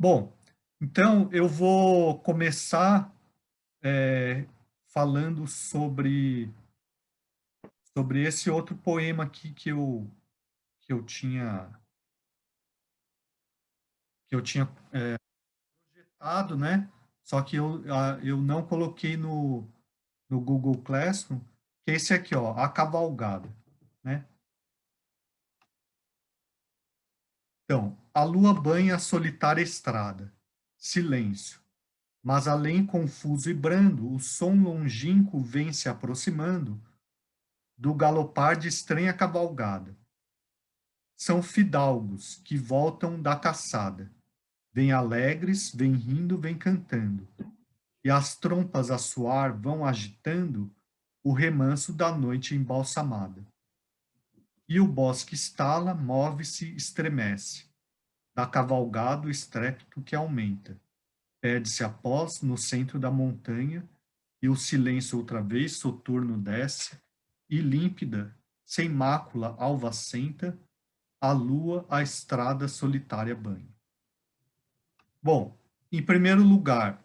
Bom, então eu vou começar falando sobre esse outro poema aqui que eu tinha projetado, né? Só que eu não coloquei no Google Classroom, que é esse aqui, ó, A Cavalgada, né? Então, a lua banha a solitária estrada. Silêncio. Mas além confuso e brando, o som longínquo vem se aproximando do galopar de estranha cavalgada. São fidalgos que voltam da caçada. Vêm alegres, vêm rindo, vêm cantando. E as trompas a soar vão agitando o remanso da noite embalsamada. E o bosque estala, move-se, estremece. Da cavalgada o estrépito que aumenta. Perde-se após no centro da montanha, e o silêncio outra vez soturno desce, e límpida, sem mácula alvacenta, a lua a estrada solitária banha. Bom, em primeiro lugar,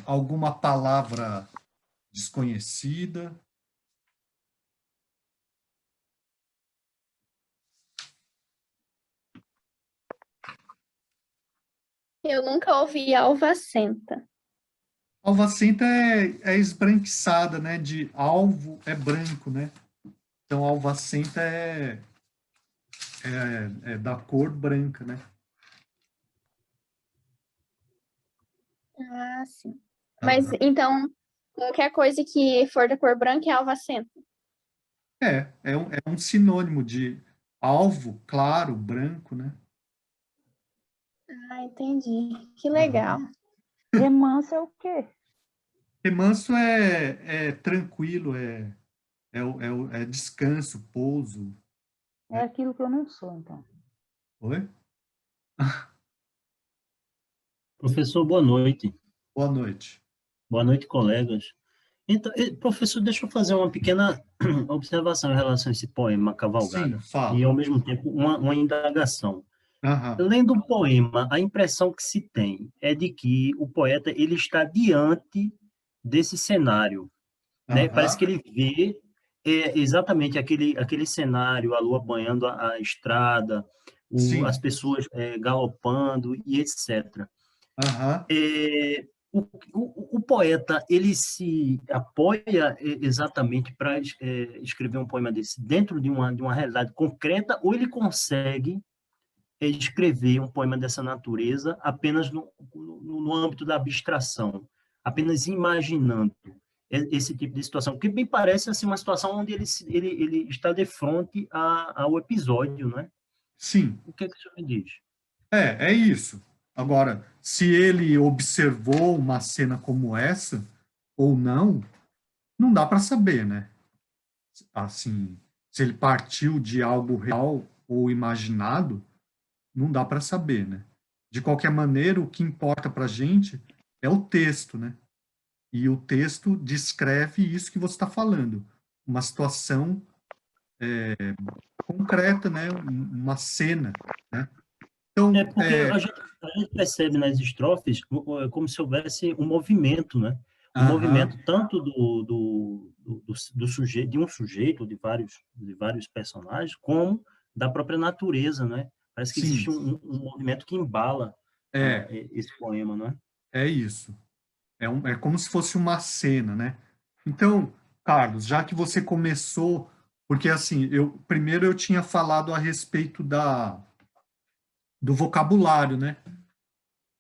alguma palavra desconhecida? Eu nunca ouvi alvacenta. Alvacenta é esbranquiçada, né? De alvo é branco, né? Então, alvacenta é da cor branca, né? Ah, sim. Mas Aham. então, qualquer coisa que for da cor branca é alvacenta. É um sinônimo de alvo, claro, branco, né? Ah, entendi. Que Aham. legal. Remanso é o quê? Remanso é tranquilo, é descanso, pouso, É né? aquilo que eu não sou, então. Oi? Professor, boa noite. Boa noite. Boa noite, colegas. Então, professor, deixa eu fazer uma pequena observação em relação a esse poema Sim, Cavalgada, e, fala. ao mesmo tempo, uma indagação. Aham. Lendo o poema, a impressão que se tem é de que o poeta ele está diante desse cenário, né? Parece Aham. que ele vê exatamente aquele cenário, a lua banhando a estrada, as Sim. pessoas galopando e etc. Aham. É, o poeta, ele se apoia exatamente para escrever um poema desse dentro de uma realidade concreta, ou ele consegue escrever um poema dessa natureza apenas no âmbito da abstração, apenas imaginando esse tipo de situação? Porque bem parece assim, uma situação onde ele está de frente ao episódio, né? Sim. O que é que o senhor me diz? É isso. Agora, se ele observou uma cena como essa ou não, não dá para saber, né? Assim, se ele partiu de algo real ou imaginado, não dá para saber, né? De qualquer maneira, o que importa para a gente é o texto, né? E o texto descreve isso que você está falando, uma situação concreta, né? Uma cena, né? É Então, porque a gente percebe nas estrofes como se houvesse um movimento, né? Um aham, movimento tanto do sujeito, de um sujeito, de vários personagens, como da própria natureza, né? Parece que sim, existe um movimento que embala é, esse poema, né? é isso. É como se fosse uma cena, né? Então, Carlos, já que você começou, porque assim, primeiro eu tinha falado a respeito do vocabulário, né?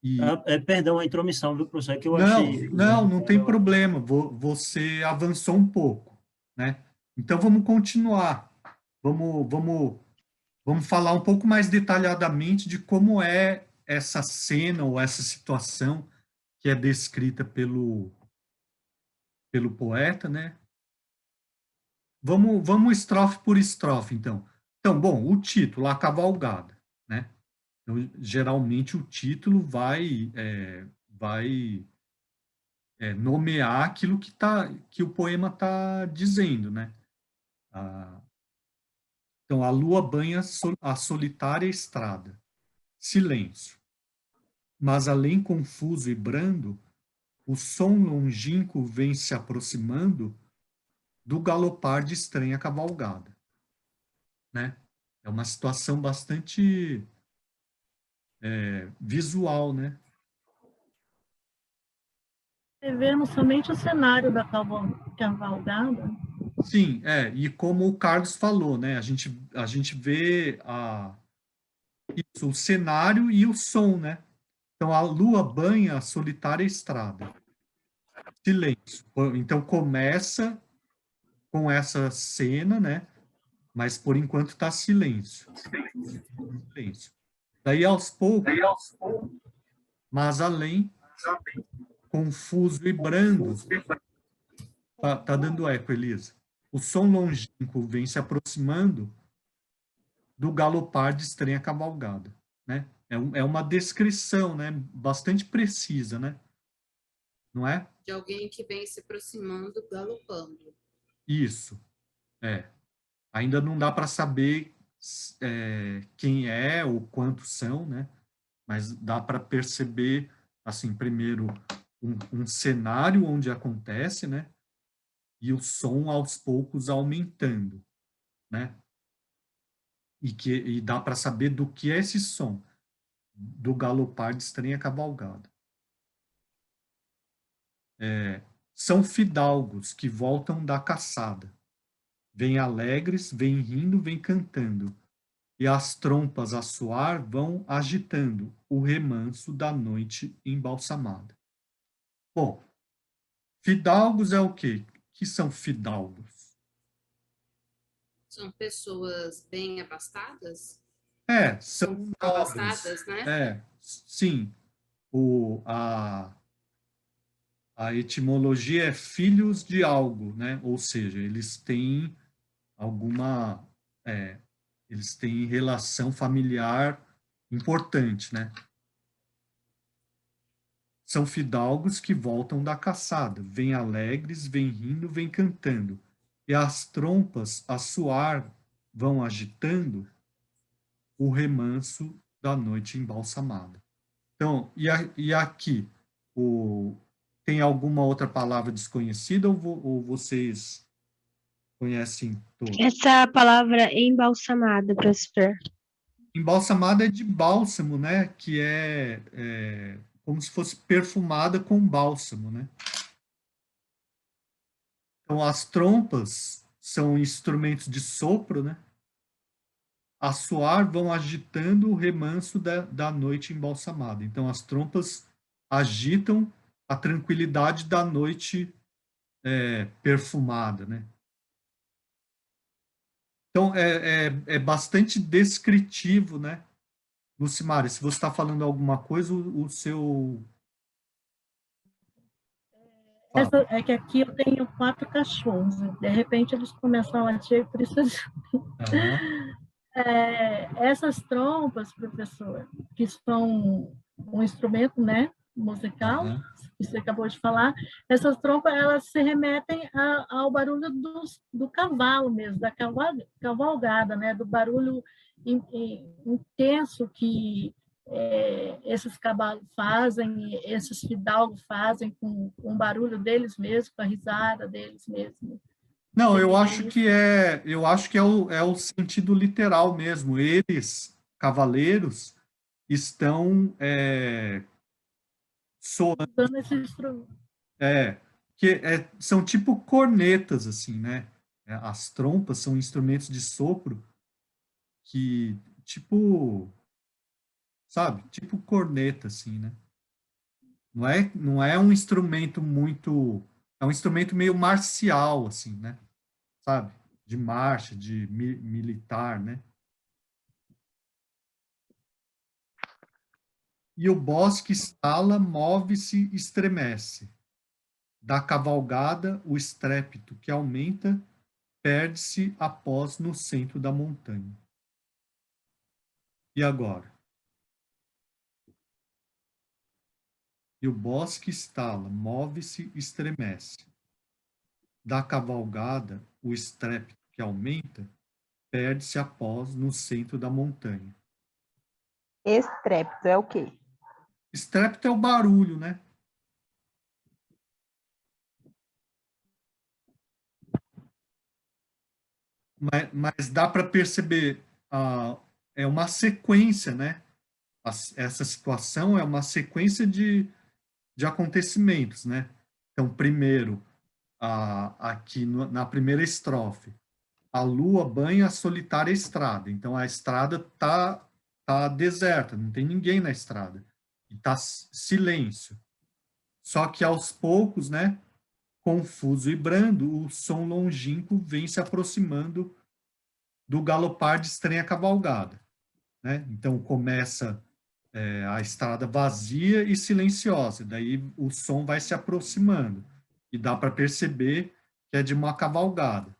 E Perdão a intromissão, viu, professor? É que eu não, achei o não, não tem vocabulário. problema. Você avançou um pouco, né? Então vamos continuar. Vamos falar um pouco mais detalhadamente de como é essa cena ou essa situação que é descrita pelo poeta, né? Vamos estrofe por estrofe, então. Então, bom, o título, A Cavalgada, né? Então, geralmente o título vai nomear aquilo que o poema está dizendo, né? Ah, então, a lua banha a solitária estrada. Silêncio. mas além confuso e brando, o som longínquo vem se aproximando do galopar de estranha cavalgada, né? É uma situação bastante visual, né? Vemos somente o cenário da cavalgada. Sim, e como o Carlos falou, né? A gente vê isso, o cenário e o som, né? Então, a lua banha a solitária estrada. Silêncio. Então, começa com essa cena, né? Mas, por enquanto, está silêncio. Silêncio. Daí, aos poucos, mas além, confuso e brando, tá dando eco, Elisa. O som longínquo vem se aproximando do galopar de estranha cavalgada, né? É uma descrição, né? Bastante precisa, né? Não é? De alguém que vem se aproximando, galopando. Isso, Ainda não dá para saber quem é ou quantos são, né? Mas dá para perceber, assim, primeiro, um cenário onde acontece, né? E o som aos poucos aumentando, né? E dá para saber do que é esse som, do galopar de estranha cavalgada. São fidalgos que voltam da caçada. Vêm alegres, vêm rindo, vêm cantando. E as trompas a soar vão agitando o remanso da noite embalsamada. Bom, fidalgos é o quê? Que são fidalgos? São pessoas bem abastadas? São abastadas, né? Sim. A etimologia é filhos de algo, né? Ou seja, eles têm alguma, eles têm relação familiar importante, né? São fidalgos que voltam da caçada, vêm alegres, vêm rindo, vêm cantando, e as trompas a soar vão agitando o remanso da noite embalsamada. Então, e aqui, tem alguma outra palavra desconhecida ou vocês conhecem todas? Essa palavra embalsamada, professor. Embalsamada é de bálsamo, né? Que é como se fosse perfumada com bálsamo, né? Então, as trompas são instrumentos de sopro, né? A soar vão agitando o remanso da noite embalsamada. Então, as trompas agitam a tranquilidade da noite perfumada, né? Então, é bastante descritivo, né? Lucimara, se você está falando alguma coisa, o seu... É que aqui eu tenho 4 cachorros. De repente eles começam a latir, por isso essas trompas, professor, que são um instrumento, né, musical, que você acabou de falar, essas trompas elas se remetem ao barulho do cavalo mesmo, da cavalgada, né, do barulho intenso que esses cavalos fazem, esses fidalgos fazem com o barulho deles mesmos, com a risada deles mesmos. Não, eu acho que é o sentido literal mesmo. Eles, cavaleiros, estão soando, Usando esse instrumento. são tipo cornetas, assim, né? As trompas são instrumentos de sopro que, tipo, sabe? Tipo corneta, assim, né? Não é um instrumento muito... É um instrumento meio marcial, assim, né? Sabe? De marcha, de militar, né? E o bosque estala, move-se, estremece. Da cavalgada, o estrépito que aumenta, perde-se após no centro da montanha. E agora? E o bosque estala, move-se, estremece. Da cavalgada, o estrépito que aumenta, perde-se após no centro da montanha. Estrépito é o quê? Estrépito é o barulho, né? Mas dá para perceber, é uma sequência, né? Essa situação é uma sequência de acontecimentos, né? Então, primeiro, aqui na primeira estrofe, a lua banha a solitária estrada. Então, a estrada tá deserta, não tem ninguém na estrada. E tá silêncio. Só que aos poucos, né, confuso e brando, o som longínquo vem se aproximando do galopar de estranha cavalgada, né? Então começa a estrada vazia e silenciosa, daí o som vai se aproximando e dá para perceber que é de uma cavalgada.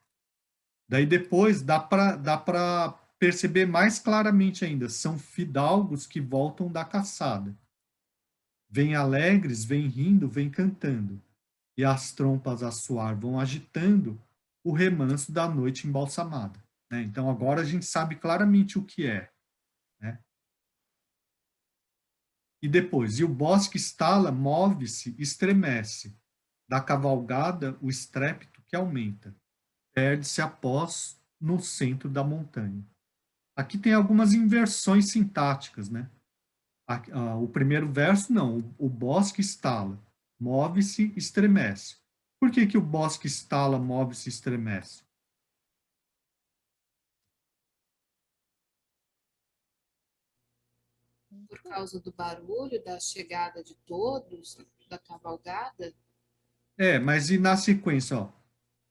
Daí depois dá para perceber mais claramente ainda, são fidalgos que voltam da caçada. Vêm alegres, vêm rindo, vêm cantando, e as trompas a soar vão agitando o remanso da noite embalsamada. Né? Então agora a gente sabe claramente o que é. Né? E depois, e o bosque estala, move-se, estremece, da cavalgada o estrépito que aumenta, perde-se após no centro da montanha. Aqui tem algumas inversões sintáticas, né? O primeiro verso, não, o bosque estala, move-se, estremece. Por que o bosque estala, move-se, estremece? Por causa do barulho, da chegada de todos, da cavalgada? Mas e na sequência, ó,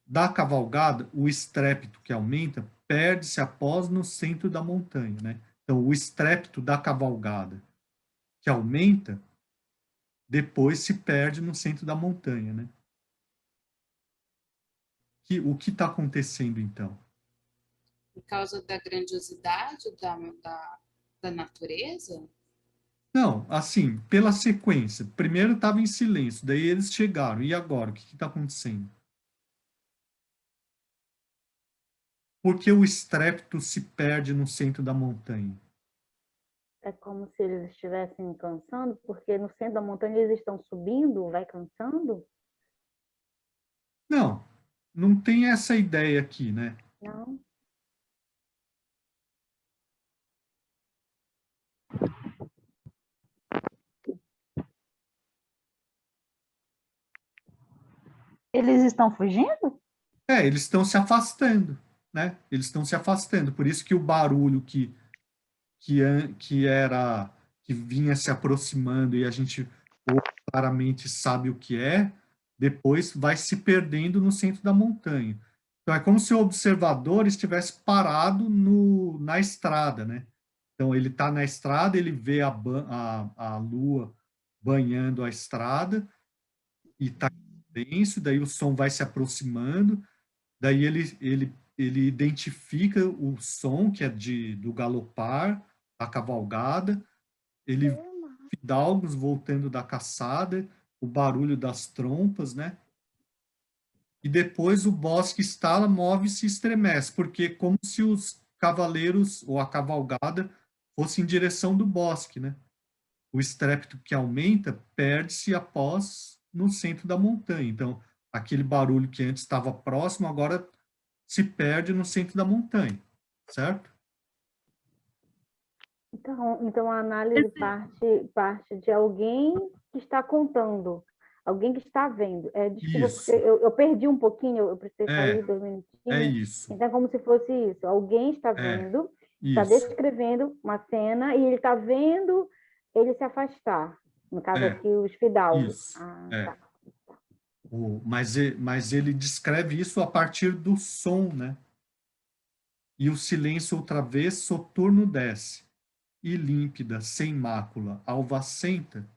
da cavalgada, o estrépito que aumenta perde-se após no centro da montanha, né? Então, o estrépito da cavalgada que aumenta, depois se perde no centro da montanha, né? O que está acontecendo, então? Por causa da grandiosidade da natureza? Não, assim, pela sequência. Primeiro estava em silêncio, daí eles chegaram. E agora? O que está acontecendo? Por que o estrépito se perde no centro da montanha? É como se eles estivessem cansando, porque no centro da montanha eles estão subindo, vai cansando? Não, não tem essa ideia aqui, né? Não. Eles estão fugindo? Eles estão se afastando, né? Eles estão se afastando. Por isso que o barulho que vinha se aproximando e a gente claramente sabe o que é, depois vai se perdendo no centro da montanha. Então é como se o observador estivesse parado na estrada, né? Então ele está na estrada, ele vê a lua banhando a estrada e está em silêncio, daí o som vai se aproximando, daí ele identifica o som que é do galopar, da cavalgada, ele vê fidalgos voltando da caçada, o barulho das trompas, né? E depois o bosque estala, move-se e estremece, porque como se os cavaleiros ou a cavalgada fossem em direção do bosque, né? O estrépito que aumenta perde-se após no centro da montanha. Então, aquele barulho que antes estava próximo, agora se perde no centro da montanha, certo? Então a análise parte de alguém que está contando, alguém que está vendo. Desculpa, Isso. porque eu perdi um pouquinho, eu precisei sair 2 minutinhos. É isso. Então é como se fosse isso. Alguém está vendo, está descrevendo uma cena e ele está vendo ele se afastar. No caso aqui, os fidalgos. Isso. Tá. Mas ele descreve isso a partir do som, né? E o silêncio outra vez soturno desce, e límpida, sem mácula, alvacenta,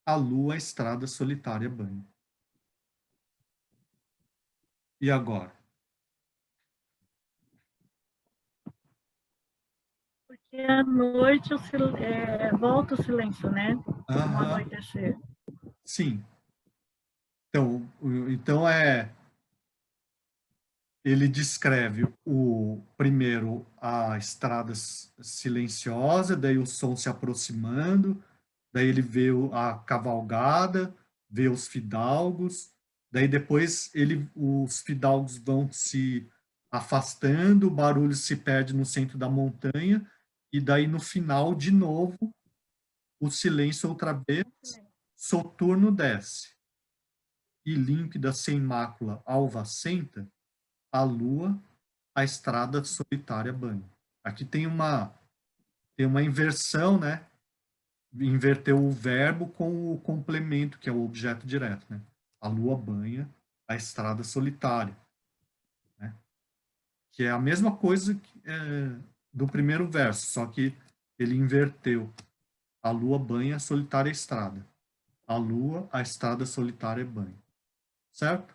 a lua a estrada solitária banha. E agora? Porque à noite volta o silêncio, né? No anoitecer. Sim. Então ele descreve primeiro a estrada silenciosa, daí o som se aproximando, daí ele vê a cavalgada, vê os fidalgos, daí depois os fidalgos vão se afastando, o barulho se perde no centro da montanha, e daí no final, de novo, o silêncio outra vez, soturno desce. E límpida, sem mácula, alvacenta, a lua, a estrada solitária banha. Aqui tem uma inversão, né? Inverteu o verbo com o complemento, que é o objeto direto, né? A lua banha a estrada solitária, né? Que é a mesma coisa do primeiro verso, só que ele inverteu. A lua banha a solitária estrada. A lua, a estrada solitária banha. Certo?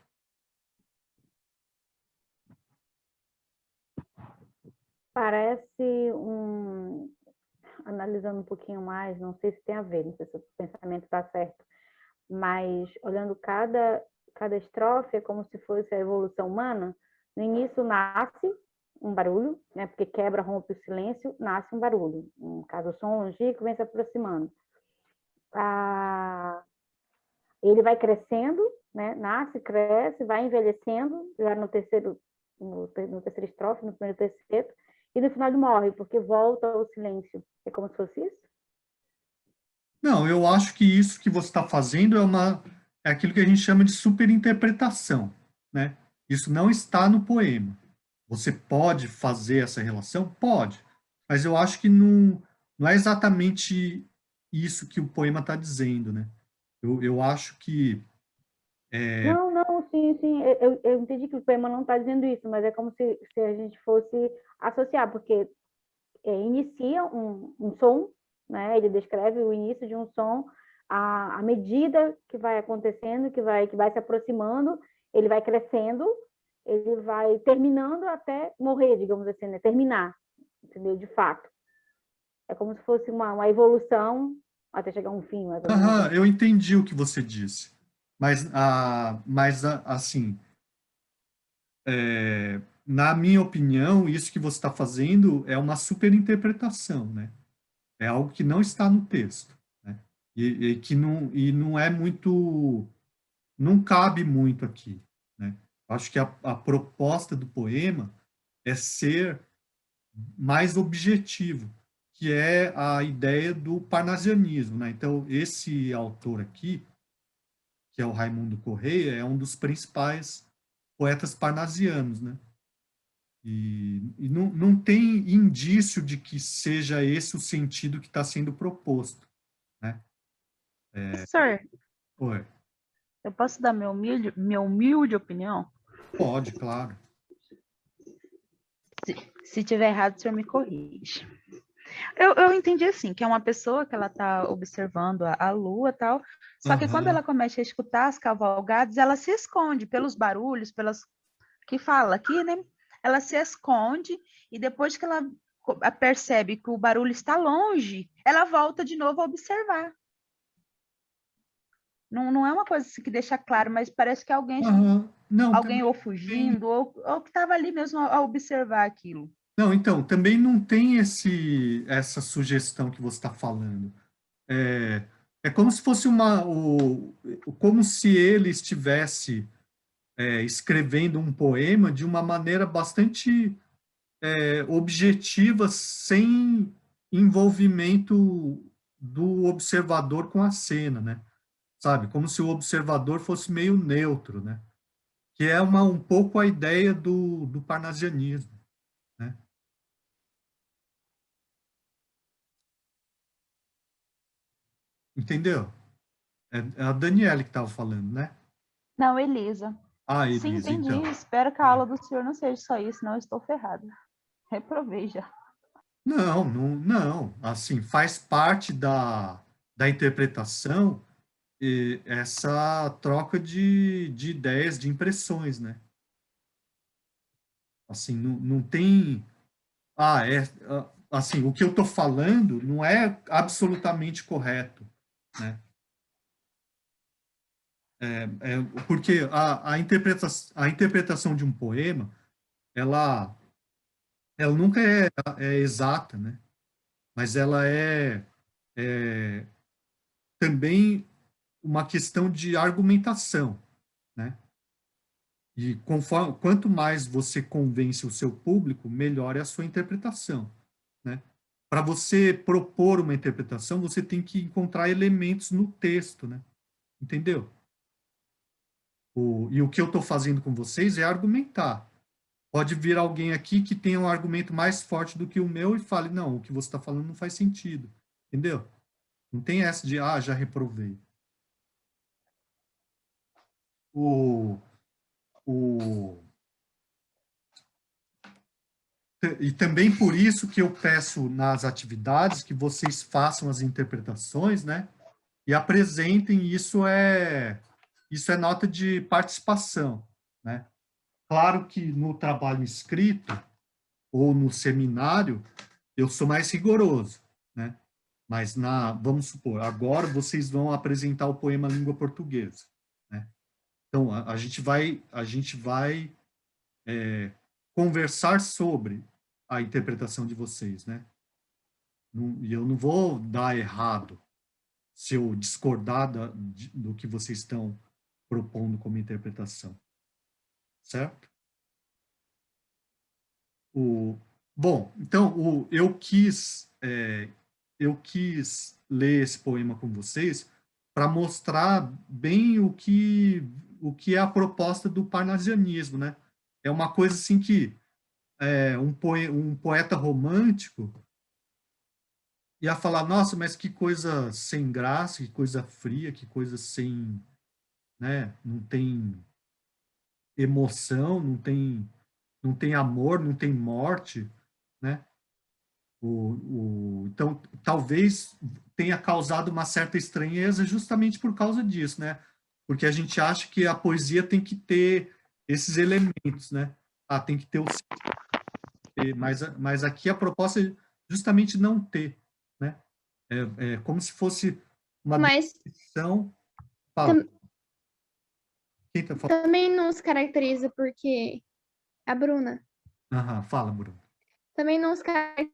Parece analisando um pouquinho mais, não sei se tem a ver, não sei se o pensamento está certo, mas olhando cada estrofe é como se fosse a evolução humana. No início nasce um barulho, né? Porque quebra, rompe o silêncio, nasce um barulho. No caso, o som longínquo vem se aproximando. Ele vai crescendo, né? Nasce, cresce, vai envelhecendo, já no terceiro estrofe, no primeiro terceiro, e no final ele morre, porque volta ao silêncio. É como se fosse isso? Não, eu acho que isso que você está fazendo é aquilo que a gente chama de superinterpretação, né? Isso não está no poema. Você pode fazer essa relação? Pode. Mas eu acho que não é exatamente isso que o poema está dizendo, né? Eu acho que... Não, sim. Eu entendi que o poema não está dizendo isso, mas é como se a gente fosse associar, porque inicia um som, né? Ele descreve o início de um som, à medida que vai acontecendo, que vai se aproximando, ele vai crescendo, ele vai terminando até morrer, digamos assim, né? Terminar, entendeu? De fato. É como se fosse uma evolução até chegar a um fim, mais ou menos. eu entendi o que você disse. Mas assim, na minha opinião, isso que você está fazendo é uma superinterpretação, né? É algo que não está no texto, né? E que não é muito, não cabe muito aqui, né? Acho que a proposta do poema é ser mais objetivo, que é a ideia do parnasianismo, né? Então, esse autor aqui, que é o Raimundo Correia, é um dos principais poetas parnasianos, né? E não tem indício de que seja esse o sentido que está sendo proposto, né? Professor, Oi. eu posso dar minha humilde opinião? Pode, claro. Se tiver errado, o senhor me corrige. Eu entendi assim, que é uma pessoa que ela está observando a lua e tal, só que quando ela começa a escutar as cavalgadas, ela se esconde pelos barulhos, que fala aqui, né? Ela se esconde e depois que ela percebe que o barulho está longe, ela volta de novo a observar. Não é uma coisa assim que deixa claro, mas parece que alguém ou fugindo, ou que estava ali mesmo a observar aquilo. Não, então, também não tem essa sugestão que você está falando. É como se fosse como se ele estivesse escrevendo um poema de uma maneira bastante objetiva, sem envolvimento do observador com a cena, né? Sabe? Como se o observador fosse meio neutro, né? Que é um pouco a ideia do parnasianismo, né? Entendeu? É a Daniela que estava falando, né? Não, Elisa. Ah, Sim, Elisa, entendi. então. Espero que a aula do senhor não seja só isso, senão eu estou ferrada. Reprovei já. Não. Assim, faz parte da interpretação essa troca de ideias, de impressões, né? Assim, não tem... assim, o que eu estou falando não é absolutamente correto, né? Porque a interpretação de um poema, ela nunca é exata, né? Mas ela também uma questão de argumentação, né? E quanto mais você convence o seu público, melhor é a sua interpretação, né? Para você propor uma interpretação, você tem que encontrar elementos no texto, né? Entendeu? E o que eu estou fazendo com vocês é argumentar. Pode vir alguém aqui que tenha um argumento mais forte do que o meu e fale, não, o que você está falando não faz sentido. Entendeu? Não tem essa de, já reprovei. E também por isso que eu peço nas atividades que vocês façam as interpretações, né? E apresentem, isso é nota de participação, né? Claro que no trabalho escrito ou no seminário eu sou mais rigoroso, né? Mas vamos supor, agora vocês vão apresentar o poema Língua Portuguesa, né? Então a gente vai conversar sobre a interpretação de vocês, né? E eu não vou dar errado se eu discordar do que vocês estão propondo como interpretação, certo? Bom, então eu quis ler esse poema com vocês para mostrar bem o que é a proposta do parnasianismo, né? É uma coisa assim que um poeta romântico ia falar, nossa, mas que coisa sem graça, que coisa fria, que coisa sem, né? Não tem emoção, não tem amor, não tem morte, né? Então, talvez tenha causado uma certa estranheza justamente por causa disso, né? Porque a gente acha que a poesia tem que ter esses elementos, né? Tem que ter mas aqui a proposta é justamente não ter, né? É como se fosse uma definição. Quem tá falando? Também nos caracteriza porque a Bruna. Fala, Bruno. Também nos caracteriza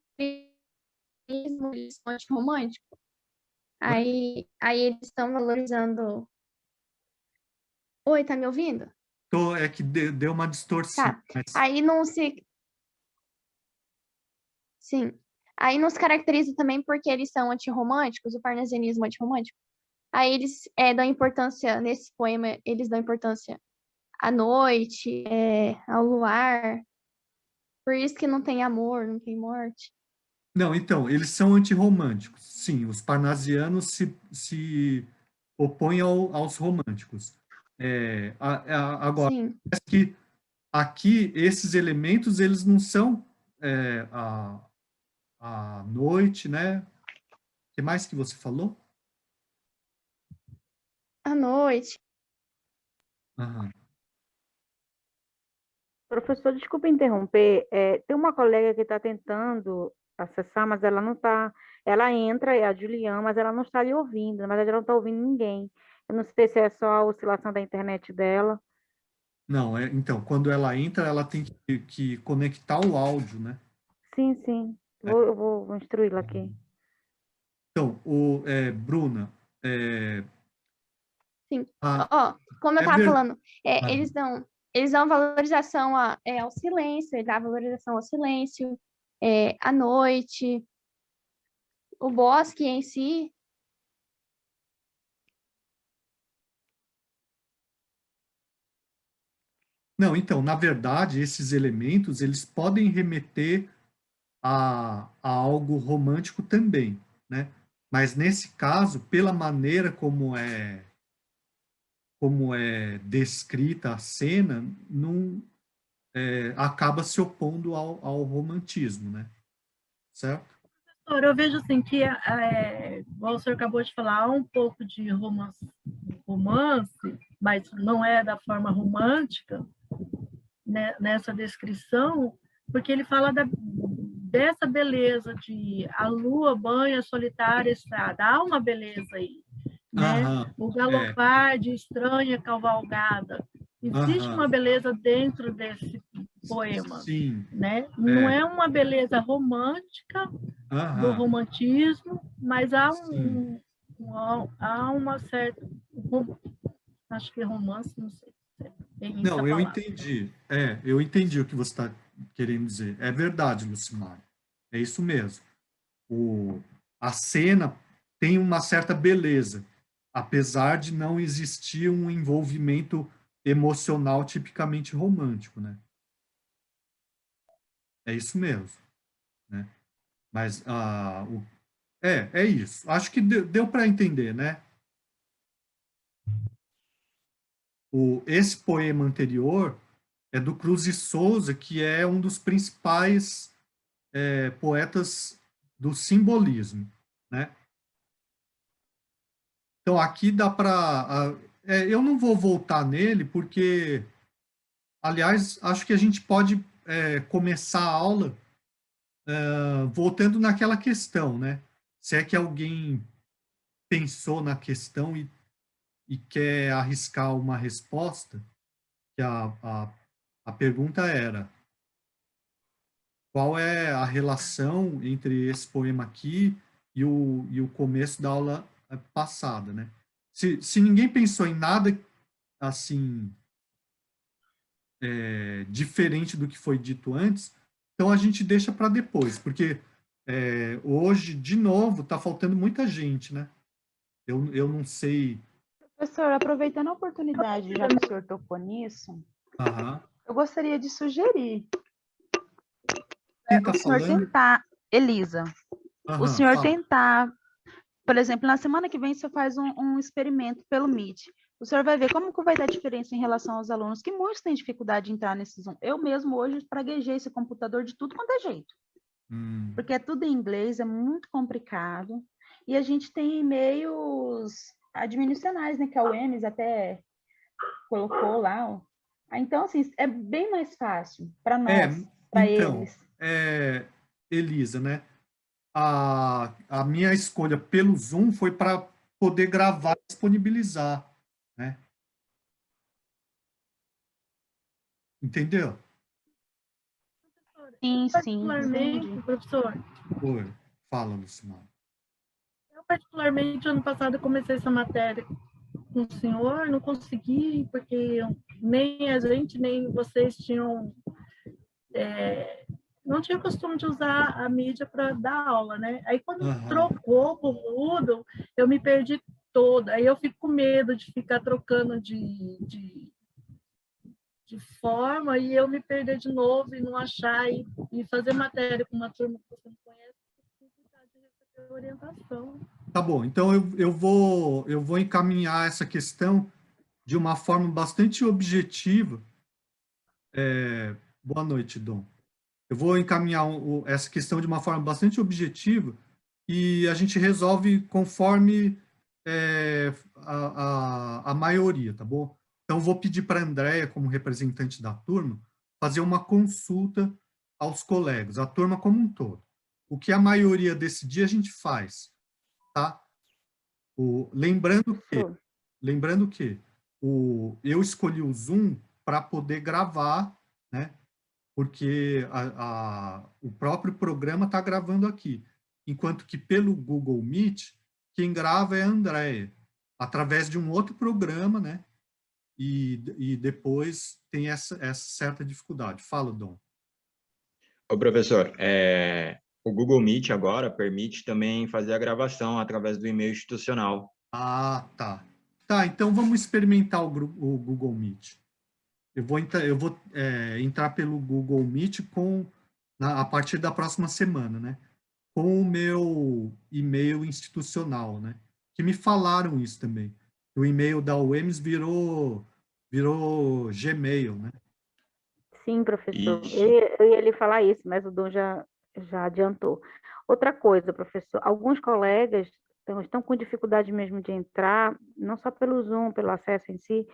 romântico. Aí eles estão valorizando. Oi, tá me ouvindo? É que deu uma distorção. Tá. Aí não se. Sim. Aí nos caracteriza também porque eles são antirromânticos, o parnasianismo antirromântico. Aí eles dão importância, nesse poema, eles dão importância à noite, ao luar. Por isso que não tem amor, não tem morte. Não, então, eles são antirromânticos. Sim, os parnasianos se opõem aos românticos. Agora, parece que aqui esses elementos, eles não são a noite, né? O que mais que você falou? À noite. Professor, desculpe interromper. Tem uma colega que está tentando acessar, mas ela não está. Ela entra, é a Juliana, mas ela não está lhe ouvindo. Na verdade, ela não está ouvindo ninguém. Eu não sei se é só a oscilação da internet dela. Não, então, quando ela entra, ela tem que conectar o áudio, né? Sim, sim. Eu vou instruí-la aqui. Então, Bruna... Sim. Como eu estava falando, eles dão valorização ao silêncio, ele dá valorização ao silêncio, à noite, o bosque em si. Não, então, na verdade, esses elementos, eles podem remeter a algo romântico também, né? Mas, nesse caso, pela maneira como é descrita a cena, não acaba se opondo ao romantismo, né? Certo? Professor, eu vejo assim que, o senhor acabou de falar, há um pouco de romance, mas não é da forma romântica, né, nessa descrição, porque ele fala dessa beleza de a lua banha solitária estrada. Há uma beleza aí, né? O galopar de estranha cavalgada. Existe uma beleza dentro desse poema, sim, né? Não é uma beleza romântica do romantismo, mas há há uma certa, acho que é romance, não sei. Tem essa Não, eu palavra. entendi. Eu entendi o que você está querendo dizer. É verdade, Lucimar. É isso mesmo. A cena tem uma certa beleza, apesar de não existir um envolvimento emocional tipicamente romântico, né? É isso mesmo, né? Mas é isso. Acho que deu para entender, né? Esse poema anterior é do Cruz de Souza, que é um dos principais poetas do simbolismo, né? Então aqui dá para, eu não vou voltar nele porque, aliás, acho que a gente pode começar a aula voltando naquela questão, né? Se é que alguém pensou na questão e quer arriscar uma resposta, que a pergunta era: qual é a relação entre esse poema aqui e o começo da aula passada, né? Se ninguém pensou em nada assim diferente do que foi dito antes, então a gente deixa para depois, porque hoje, de novo, está faltando muita gente, né? Eu não sei. Professor, aproveitando a oportunidade, já que o senhor tocou nisso, Aham. eu gostaria de sugerir Quem está o senhor falando? tentar, Elisa, o Aham, senhor fala. tentar, por exemplo, na semana que vem, o senhor faz um experimento pelo Meet. O senhor vai ver como que vai dar diferença em relação aos alunos, que muitos têm dificuldade de entrar nesse Zoom. Eu mesmo hoje praguejei esse computador de tudo quanto é jeito, porque é tudo em inglês, é muito complicado, e a gente tem e-mails admissionais, né, que a UEMS até colocou lá. Então, assim, é bem mais fácil para nós, para Então, eles. Elisa, né? A minha escolha pelo Zoom foi para poder gravar e disponibilizar, né? Entendeu? Sim, sim, Particularmente, entendi. professor, Oi, fala, Lucimar. eu particularmente, ano passado, eu comecei essa matéria com o senhor, não consegui, porque nem a gente, nem vocês tinham, não tinha costume de usar a mídia para dar aula, né? Aí quando Aham. trocou para o Moodle, eu me perdi toda. Aí eu fico com medo de ficar trocando de forma e eu me perder de novo e não achar e fazer matéria com uma turma que você não conhece, dificuldade de receber orientação. Tá bom, então eu vou encaminhar essa questão de uma forma bastante objetiva. Boa noite, Dom. Eu vou encaminhar essa questão de uma forma bastante objetiva e a gente resolve conforme a maioria, tá bom? Então, vou pedir para a Andréia, como representante da turma, fazer uma consulta aos colegas, a turma como um todo. O que a maioria decidir, a gente faz, tá? Lembrando que eu escolhi o Zoom para poder gravar, né? Porque o próprio programa está gravando aqui. Enquanto que pelo Google Meet, quem grava é a Andréia, através de um outro programa, né? E depois tem essa certa dificuldade. Fala, Dom. Ô, professor, o Google Meet agora permite também fazer a gravação através do e-mail institucional. Ah, tá. Tá, então vamos experimentar o Google Meet. Eu vou entrar pelo Google Meet a partir da próxima semana, né? Com o meu e-mail institucional, né? Que me falaram isso também. O e-mail da UEMS virou Gmail, né? Sim, professor. Isso. Eu ia lhe falar isso, mas o Dom já adiantou. Outra coisa, professor, alguns colegas estão com dificuldade mesmo de entrar, não só pelo Zoom, pelo acesso em si,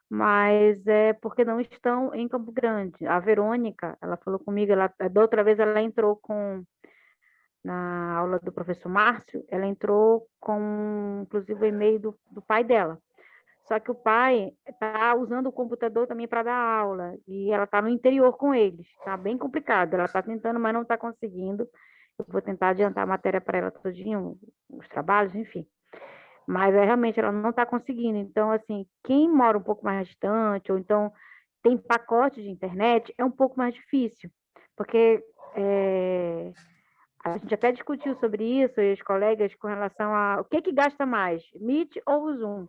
mas é porque não estão em Campo Grande. A Verônica, ela falou comigo, da outra vez ela entrou na aula do professor Márcio, ela entrou com, inclusive, o e-mail do pai dela. Só que o pai está usando o computador também para dar aula, e ela está no interior com eles. Está bem complicado, ela está tentando, mas não está conseguindo. Eu vou tentar adiantar a matéria para ela todinho, os trabalhos, enfim. mas realmente ela não está conseguindo. Então, assim, quem mora um pouco mais distante, ou então tem pacote de internet, é um pouco mais difícil, porque a gente até discutiu sobre isso, e os colegas, com relação a o que gasta mais, Meet ou o Zoom.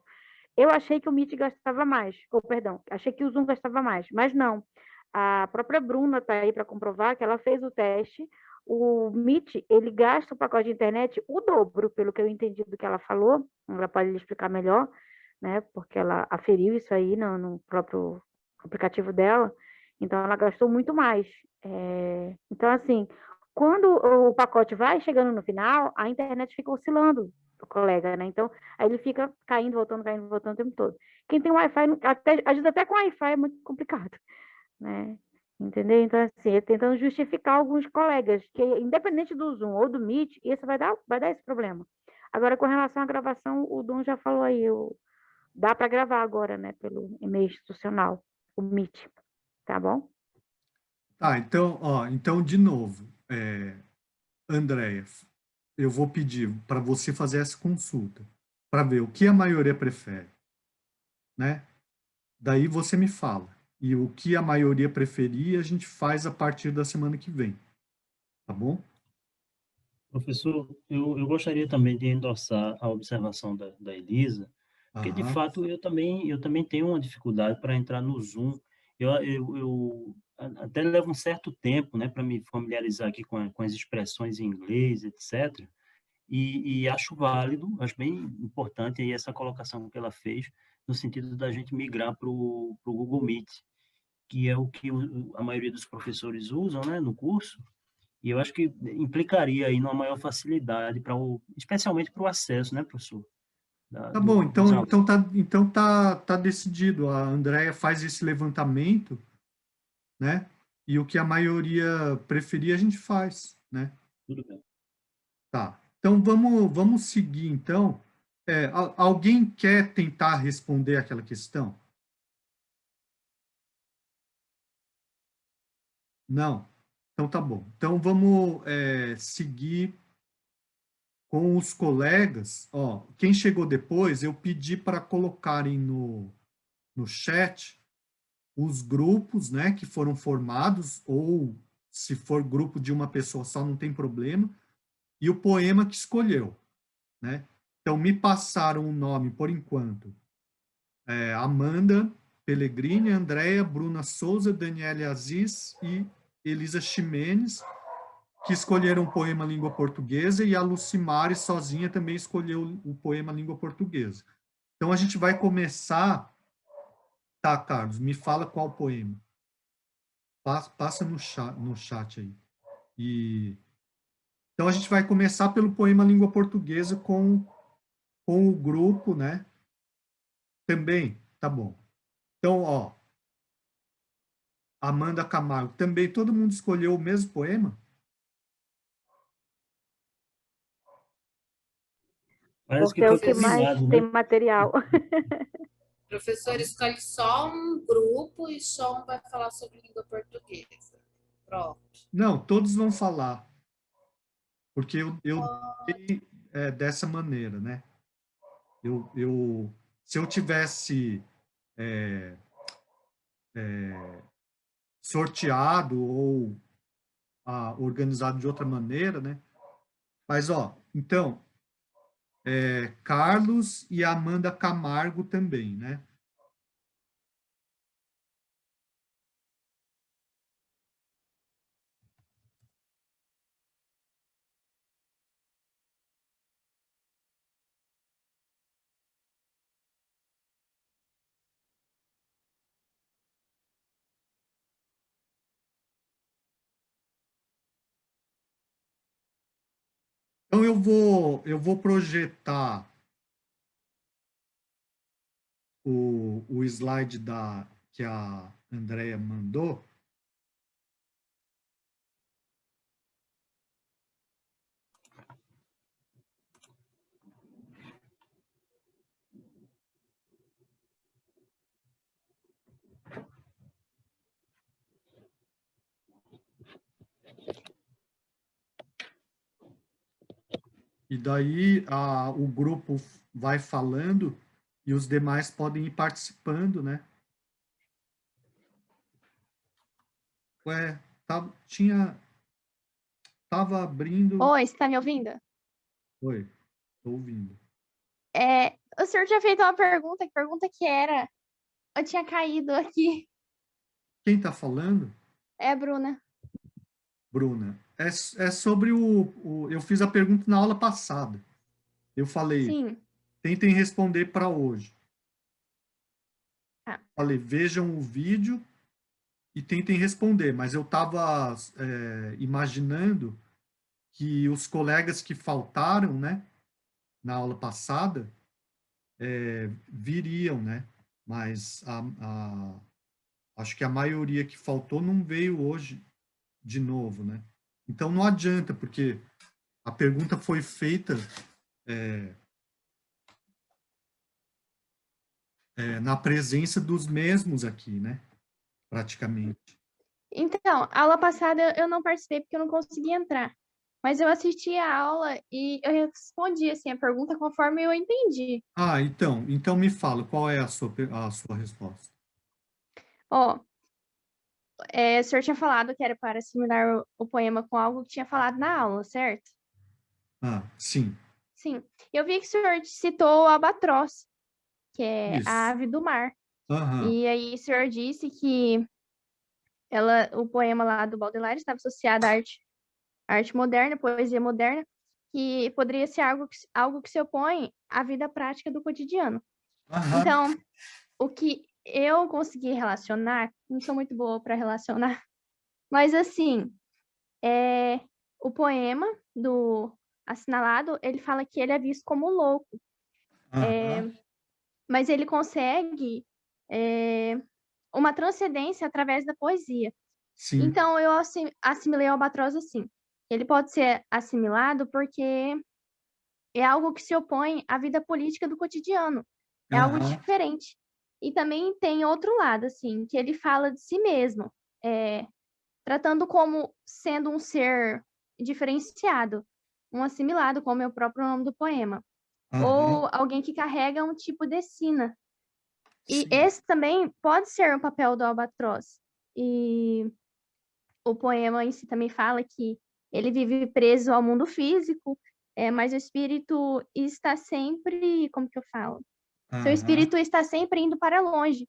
Eu achei que o Meet gastava mais, ou perdão, achei que o Zoom gastava mais, mas não. A própria Bruna está aí para comprovar que ela fez o teste. O Meet, ele gasta o pacote de internet o dobro, pelo que eu entendi do que ela falou. Ela pode lhe explicar melhor, né? Porque ela aferiu isso aí no próprio aplicativo dela. Então, ela gastou muito mais. Então, assim, quando o pacote vai chegando no final, a internet fica oscilando, o colega, né? Então, aí ele fica caindo, voltando o tempo todo. Quem tem Wi-Fi, às vezes até com Wi-Fi é muito complicado, né? Entendeu? Então, assim, tentando justificar alguns colegas, que independente do Zoom ou do Meet, isso vai dar esse problema. Agora, com relação à gravação, o Dom já falou aí, dá para gravar agora, né, pelo e-mail institucional, o Meet, tá bom? Tá, então, então de novo, Andréia, eu vou pedir para você fazer essa consulta, para ver o que a maioria prefere, né? Daí você me fala. E o que a maioria preferir, a gente faz a partir da semana que vem, tá bom? Professor, eu gostaria também de endossar a observação da Elisa, porque, de Aham. fato, eu também tenho uma dificuldade para entrar no Zoom. Até levo um certo tempo, né, para me familiarizar aqui com as expressões em inglês, etc. E acho válido, acho bem importante aí essa colocação que ela fez, no sentido da gente migrar para o Google Meet, que é o que a maioria dos professores usam, né, no curso, e eu acho que implicaria aí numa maior facilidade, especialmente para o acesso, né, professor, Tá bom, dos alunos. tá decidido. A Andrea faz esse levantamento, né? E o que a maioria preferir, a gente faz, né? Tudo bem. Tá. Então vamos seguir então. Alguém quer tentar responder aquela questão? Não? Então tá bom. Então vamos seguir com os colegas. Ó, quem chegou depois, eu pedi para colocarem no chat os grupos, né, que foram formados, ou se for grupo de uma pessoa só, não tem problema, e o poema que escolheu, né? Então, me passaram o nome, por enquanto, Amanda Pellegrini, Andréia, Bruna Souza, Daniele Aziz e Elisa Ximenes, que escolheram o poema língua portuguesa, e a Lucimare sozinha também escolheu o poema língua portuguesa. Então, a gente vai começar... Tá, Carlos, me fala qual poema. Passa no chat aí. Então, a gente vai começar pelo poema língua portuguesa com o grupo, né? Também, tá bom. Então, ó, Amanda Camargo, também todo mundo escolheu o mesmo poema? Parece Porque que é foi o que mais combinado, tem né? material. O professor escolhe só um grupo e só um vai falar sobre língua portuguesa. Pronto. Não, todos vão falar, porque eu dei dessa maneira, né? Se eu tivesse sorteado ou organizado de outra maneira, né? Mas, ó, então, Carlos e Amanda Camargo também, né? Então, eu vou projetar o slide que a Andrea mandou. E daí o grupo vai falando e os demais podem ir participando, né? Ué, tava abrindo... Oi, você tá me ouvindo? Oi, tô ouvindo. O senhor tinha feito uma pergunta, que pergunta que era? Eu tinha caído aqui. Quem tá falando? É a Bruna. Bruna. É sobre eu fiz a pergunta na aula passada. Eu falei, Sim. tentem responder para hoje. Ah. Falei, vejam o vídeo e tentem responder. Mas eu estava imaginando que os colegas que faltaram, né, na aula passada, viriam, né? Mas acho que a maioria que faltou não veio hoje de novo, né? Então não adianta, porque a pergunta foi feita na presença dos mesmos aqui, né? Praticamente. Então, a aula passada eu não participei porque eu não consegui entrar. Mas eu assisti a aula e eu respondi assim, a pergunta conforme eu entendi. Ah, então me fala, qual é a sua resposta? Ó, o senhor tinha falado que era para assimilar o poema com algo que tinha falado na aula, certo? Ah, sim. Sim. Eu vi que o senhor citou o albatroz, que é a Isso. ave do mar. Aham. E aí o senhor disse que o poema lá do Baudelaire estava associado à arte moderna, poesia moderna, que poderia ser algo que se opõe à vida prática do cotidiano. Aham. Então, o que eu consegui relacionar, não sou muito boa para relacionar, mas assim, o poema do assinalado, ele fala que ele é visto como louco, Aham. mas ele consegue uma transcendência através da poesia. Sim. Então, eu assimilei o albatroz assim. Ele pode ser assimilado porque é algo que se opõe à vida política do cotidiano. É algo Aham. diferente. E também tem outro lado, assim, que ele fala de si mesmo, tratando como sendo um ser diferenciado, um assimilado, como é o próprio nome do poema. Aham. Ou alguém que carrega um tipo de sina. E Sim. esse também pode ser um papel do albatroz. E o poema em si também fala que ele vive preso ao mundo físico, mas o espírito está sempre, como que eu falo? Seu Aham. espírito está sempre indo para longe.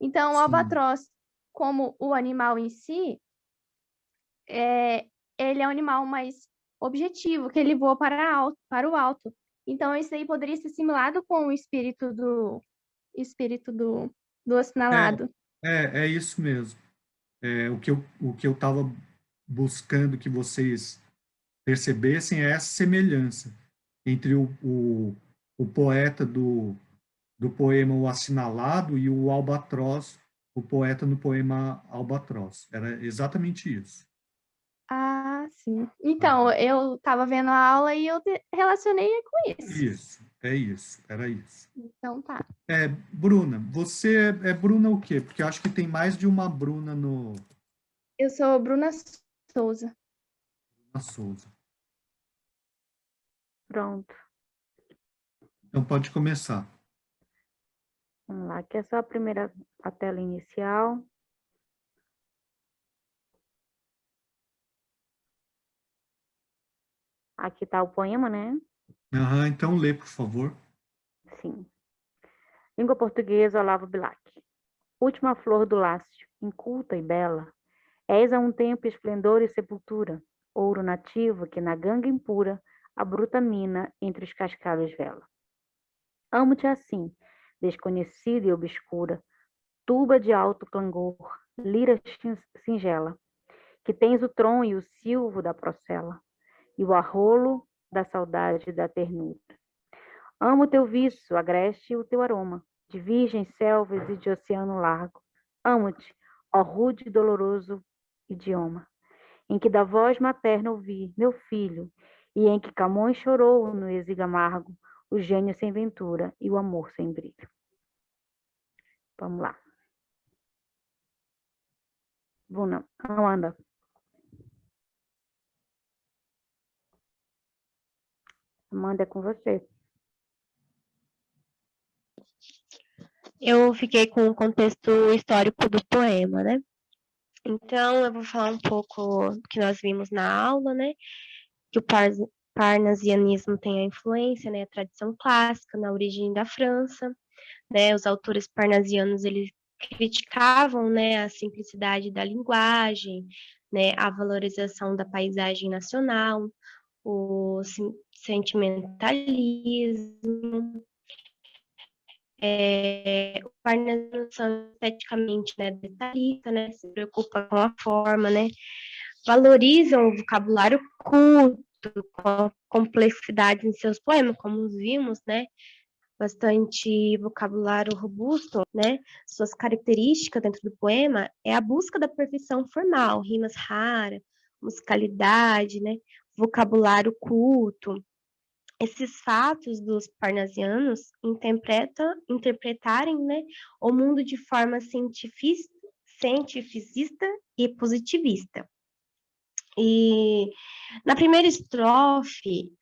Então, o Sim. albatroz, como o animal em si, ele é um animal mais objetivo, que ele voa para o alto. Então, isso aí poderia ser assimilado com o espírito do assinalado. É isso mesmo. O que eu estava buscando que vocês percebessem é essa semelhança entre o poeta do poema O Assinalado e o Albatroz, o poeta no poema Albatroz. Era exatamente isso. Ah, sim. Então, eu estava vendo a aula e eu relacionei com isso. Isso, era isso. Então, tá. Bruna, você é Bruna o quê? Porque eu acho que tem mais de uma Bruna Eu sou Bruna Souza. na Souza. Pronto. Então pode começar. Vamos lá. Aqui é só a tela inicial. Aqui está o poema, né? Então lê, por favor. Sim. Língua portuguesa, Olavo Bilac. Última flor do lácio, inculta e bela, és a um tempo esplendor e sepultura, ouro nativo que na ganga impura a bruta mina entre os cascalhos vela. Amo-te assim, desconhecida e obscura, tuba de alto clangor, lira singela, que tens o tron e o silvo da procela, e o arrolo da saudade e da ternura. Amo o teu viço, agreste e o teu aroma, de virgens selvas e de oceano largo. Amo-te, ó rude e doloroso idioma, em que da voz materna ouvi, meu filho, e em que Camões chorou no exílio amargo, o gênio sem ventura e o amor sem brilho. Vamos lá. Bruna, Amanda. Amanda, é com você. Eu fiquei com o contexto histórico do poema, né? Então, eu vou falar um pouco do que nós vimos na aula, né? Que o parnasianismo tem a influência, né? A tradição clássica na origem da França, né? Os autores parnasianos, eles criticavam, né, a simplicidade da linguagem, né, a valorização da paisagem nacional, o sentimentalismo, o parnasianos são esteticamente, né, detalhista, né, se preocupa com a forma, né, valorizam o vocabulário culto, com a complexidade em seus poemas, como vimos, né, bastante vocabulário robusto, né? Suas características dentro do poema é a busca da perfeição formal, rimas raras, musicalidade, né? Vocabulário culto. Esses fatos dos parnasianos interpretarem, né, o mundo de forma cientificista e positivista. E na primeira estrofe,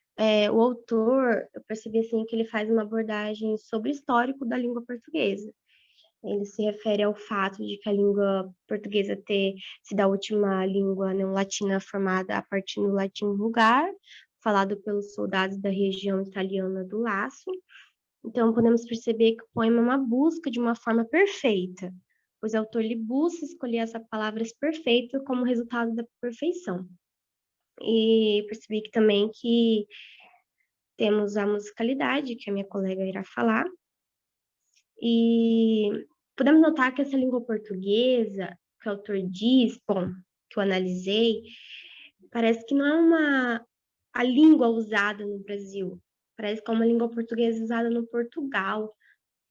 o autor, eu percebi assim que ele faz uma abordagem sobre o histórico da língua portuguesa. Ele se refere ao fato de que a língua portuguesa ter sido a última língua não latina formada a partir do latim vulgar, falado pelos soldados da região italiana do Laço. Então, podemos perceber que o poema é uma busca de uma forma perfeita, pois o autor ele busca escolher essa palavras perfeita como resultado da perfeição. E percebi que também que temos a musicalidade, que a minha colega irá falar, e podemos notar que essa língua portuguesa, que o autor diz, bom, que eu analisei, parece que não é a língua usada no Brasil, parece que é uma língua portuguesa usada no Portugal.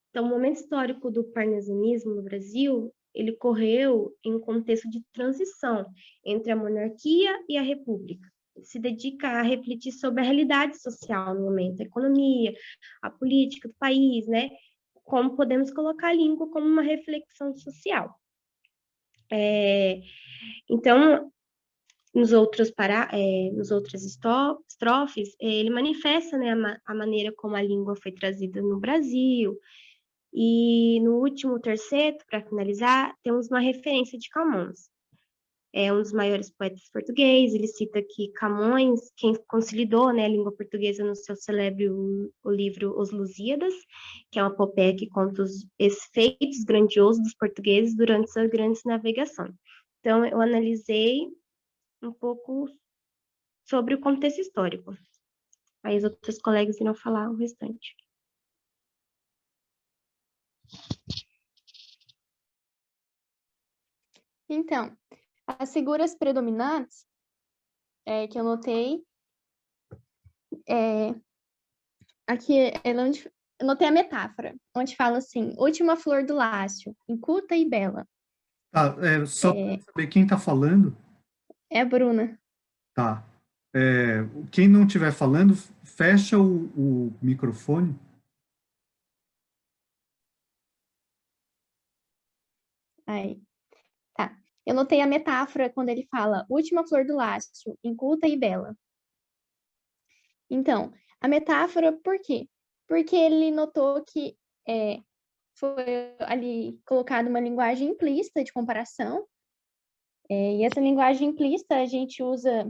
Então, o momento histórico do parnasianismo no Brasil, ele correu em um contexto de transição entre a monarquia e a república. Ele se dedica a refletir sobre a realidade social no momento, a economia, a política do país, né? Como podemos colocar a língua como uma reflexão social. Então, nos outras estrofes, ele manifesta, né, a maneira como a língua foi trazida no Brasil. E no último terceto, para finalizar, temos uma referência de Camões. É um dos maiores poetas portugueses. Ele cita que Camões, quem consolidou, né, a língua portuguesa no seu célebre o livro Os Lusíadas, que é uma epopeia que conta os feitos grandiosos dos portugueses durante suas grandes navegações. Então, eu analisei um pouco sobre o contexto histórico. Aí os outros colegas irão falar o restante. Então, as figuras predominantes que eu notei, aqui eu notei a metáfora, onde fala assim, última flor do lácio, inculta e bela. Tá, só para saber quem está falando. É a Bruna. Tá. Quem não estiver falando, fecha o microfone. Aí. Tá. Eu notei a metáfora quando ele fala última flor do lácio, inculta e bela. Então, a metáfora, por quê? Porque ele notou que foi ali colocada uma linguagem implícita de comparação, e essa linguagem implícita a gente usa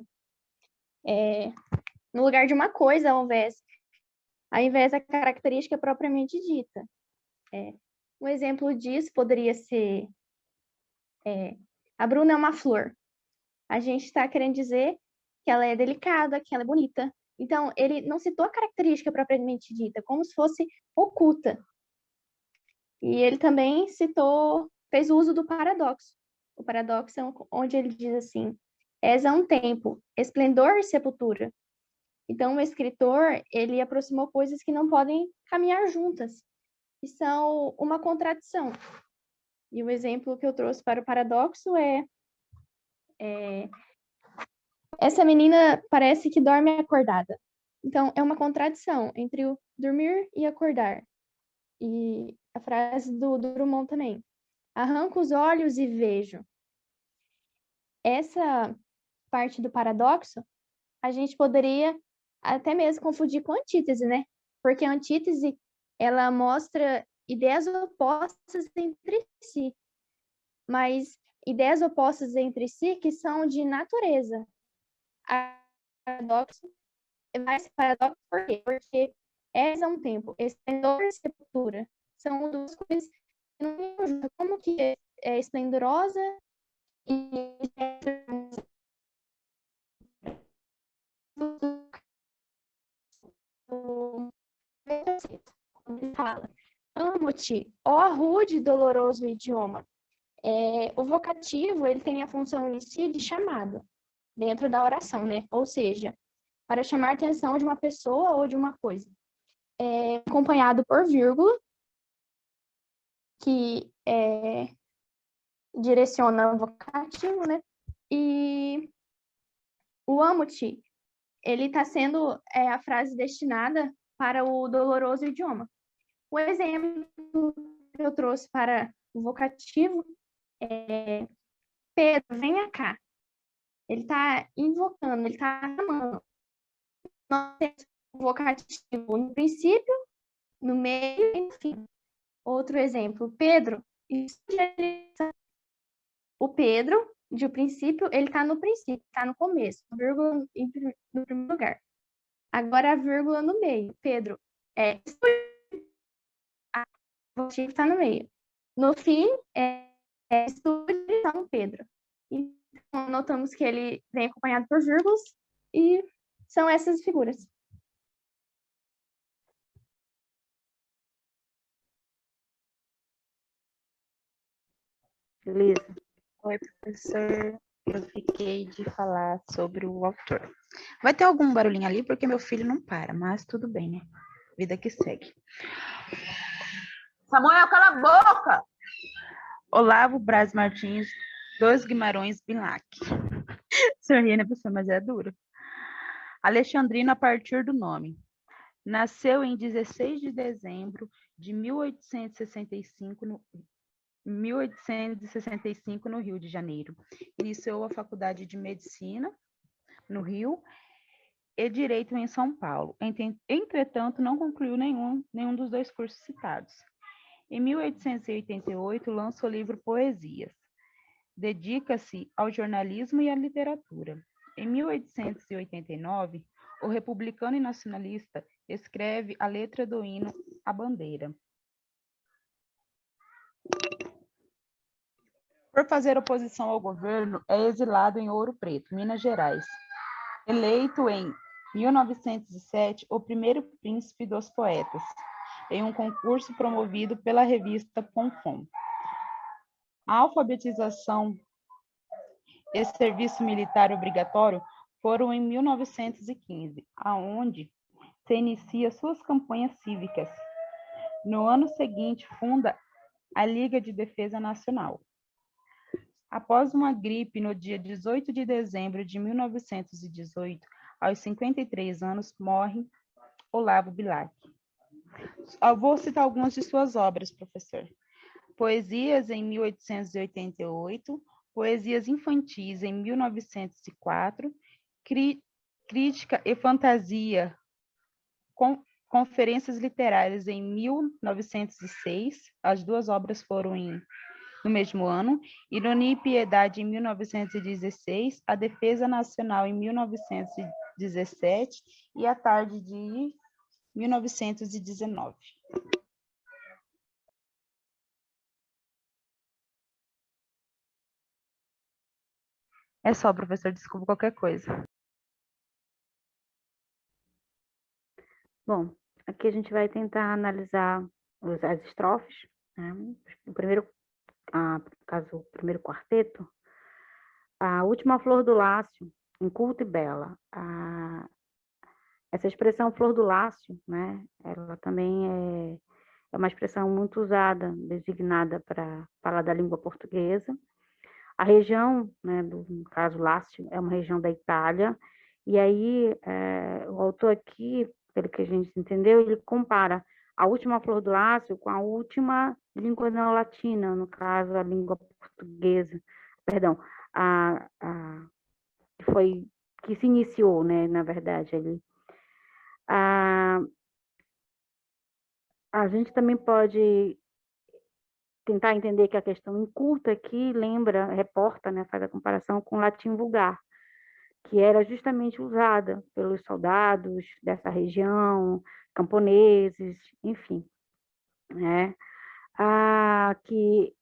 no lugar de uma coisa, ao invés da característica propriamente dita. Um exemplo disso poderia ser a Bruna é uma flor. A gente está querendo dizer que ela é delicada, que ela é bonita. Então, ele não citou a característica propriamente dita, como se fosse oculta. E ele também fez uso do paradoxo. O paradoxo é onde ele diz assim, és a um tempo, esplendor e sepultura. Então, o escritor, ele aproximou coisas que não podem caminhar juntas, que são uma contradição. E o exemplo que eu trouxe para o paradoxo essa menina parece que dorme acordada. Então, é uma contradição entre o dormir e acordar. E a frase do Drummond também. Arranco os olhos e vejo. Essa parte do paradoxo, a gente poderia até mesmo confundir com antítese, né? Porque a antítese, ela mostra ideias opostas entre si, mas ideias opostas entre si que são de natureza. Paradoxo vai ser paradoxo por quê? Porque é um tempo, esplendor e sepultura são duas coisas que não vão juntas. Como que é esplendorosa e ele fala, amo-te, ó rude e doloroso idioma. O vocativo, ele tem a função em si de chamado, dentro da oração, né? Ou seja, para chamar a atenção de uma pessoa ou de uma coisa. Acompanhado por vírgula, que direciona o vocativo, né? E o amo-te, ele está sendo a frase destinada para o doloroso idioma. O exemplo que eu trouxe para o vocativo é Pedro, venha cá. Ele está invocando, ele está chamando. Nós temos o vocativo no princípio, no meio e no fim. Outro exemplo, Pedro, o Pedro, de princípio, ele está no princípio, está no começo, vírgula no primeiro lugar. Agora a vírgula no meio. Pedro, o vocativo está no meio. No fim, estude São Pedro. Então, notamos que ele vem acompanhado por vírgulas e são essas figuras. Beleza. Oi, professor. Eu fiquei de falar sobre o autor. Vai ter algum barulhinho ali, porque meu filho não para, mas tudo bem, né? Vida que segue. Samuel, cala a boca! Olavo Braz Martins, 2 Guimarães Bilac. Sorri, né, professor? Mas é duro. Alexandrino a partir do nome. Nasceu em 16 de dezembro de 1865 no Rio de Janeiro. Iniciou a Faculdade de Medicina no Rio e Direito em São Paulo. Entretanto, não concluiu nenhum dos 2 cursos citados. Em 1888, lança o livro Poesias. Dedica-se ao jornalismo e à literatura. Em 1889, o republicano e nacionalista escreve a letra do hino à bandeira. Por fazer oposição ao governo, é exilado em Ouro Preto, Minas Gerais. Eleito em 1907, o primeiro príncipe dos poetas, em um concurso promovido pela revista Ponfom. A alfabetização e serviço militar obrigatório foram em 1915, aonde se inicia suas campanhas cívicas. No ano seguinte, funda a Liga de Defesa Nacional. Após uma gripe no dia 18 de dezembro de 1918, aos 53 anos, morre Olavo Bilac. Eu vou citar algumas de suas obras, professor. Poesias em 1888, Poesias Infantis em 1904, Crítica e Fantasia, Conferências Literárias em 1906, as 2 obras foram no mesmo ano, Ironia e Piedade em 1916, A Defesa Nacional em 1917 e A Tarde de 1919. É só, professor, desculpa qualquer coisa. Bom, aqui a gente vai tentar analisar as estrofes, né? O primeiro, no caso, o primeiro quarteto, a última flor do lácio, inculta e bela. Essa expressão flor do lácio, né? Ela também é uma expressão muito usada, designada para falar da língua portuguesa. A região, né, no caso Lácio, é uma região da Itália, e aí o autor aqui, pelo que a gente entendeu, ele compara a última flor do Lácio com a última língua neolatina, no caso a língua portuguesa, perdão, que se iniciou, né, na verdade, ali. A A gente também pode tentar entender que a questão encurta aqui reporta, né, faz a comparação com o latim vulgar, que era justamente usada pelos soldados dessa região, camponeses, enfim, né? Que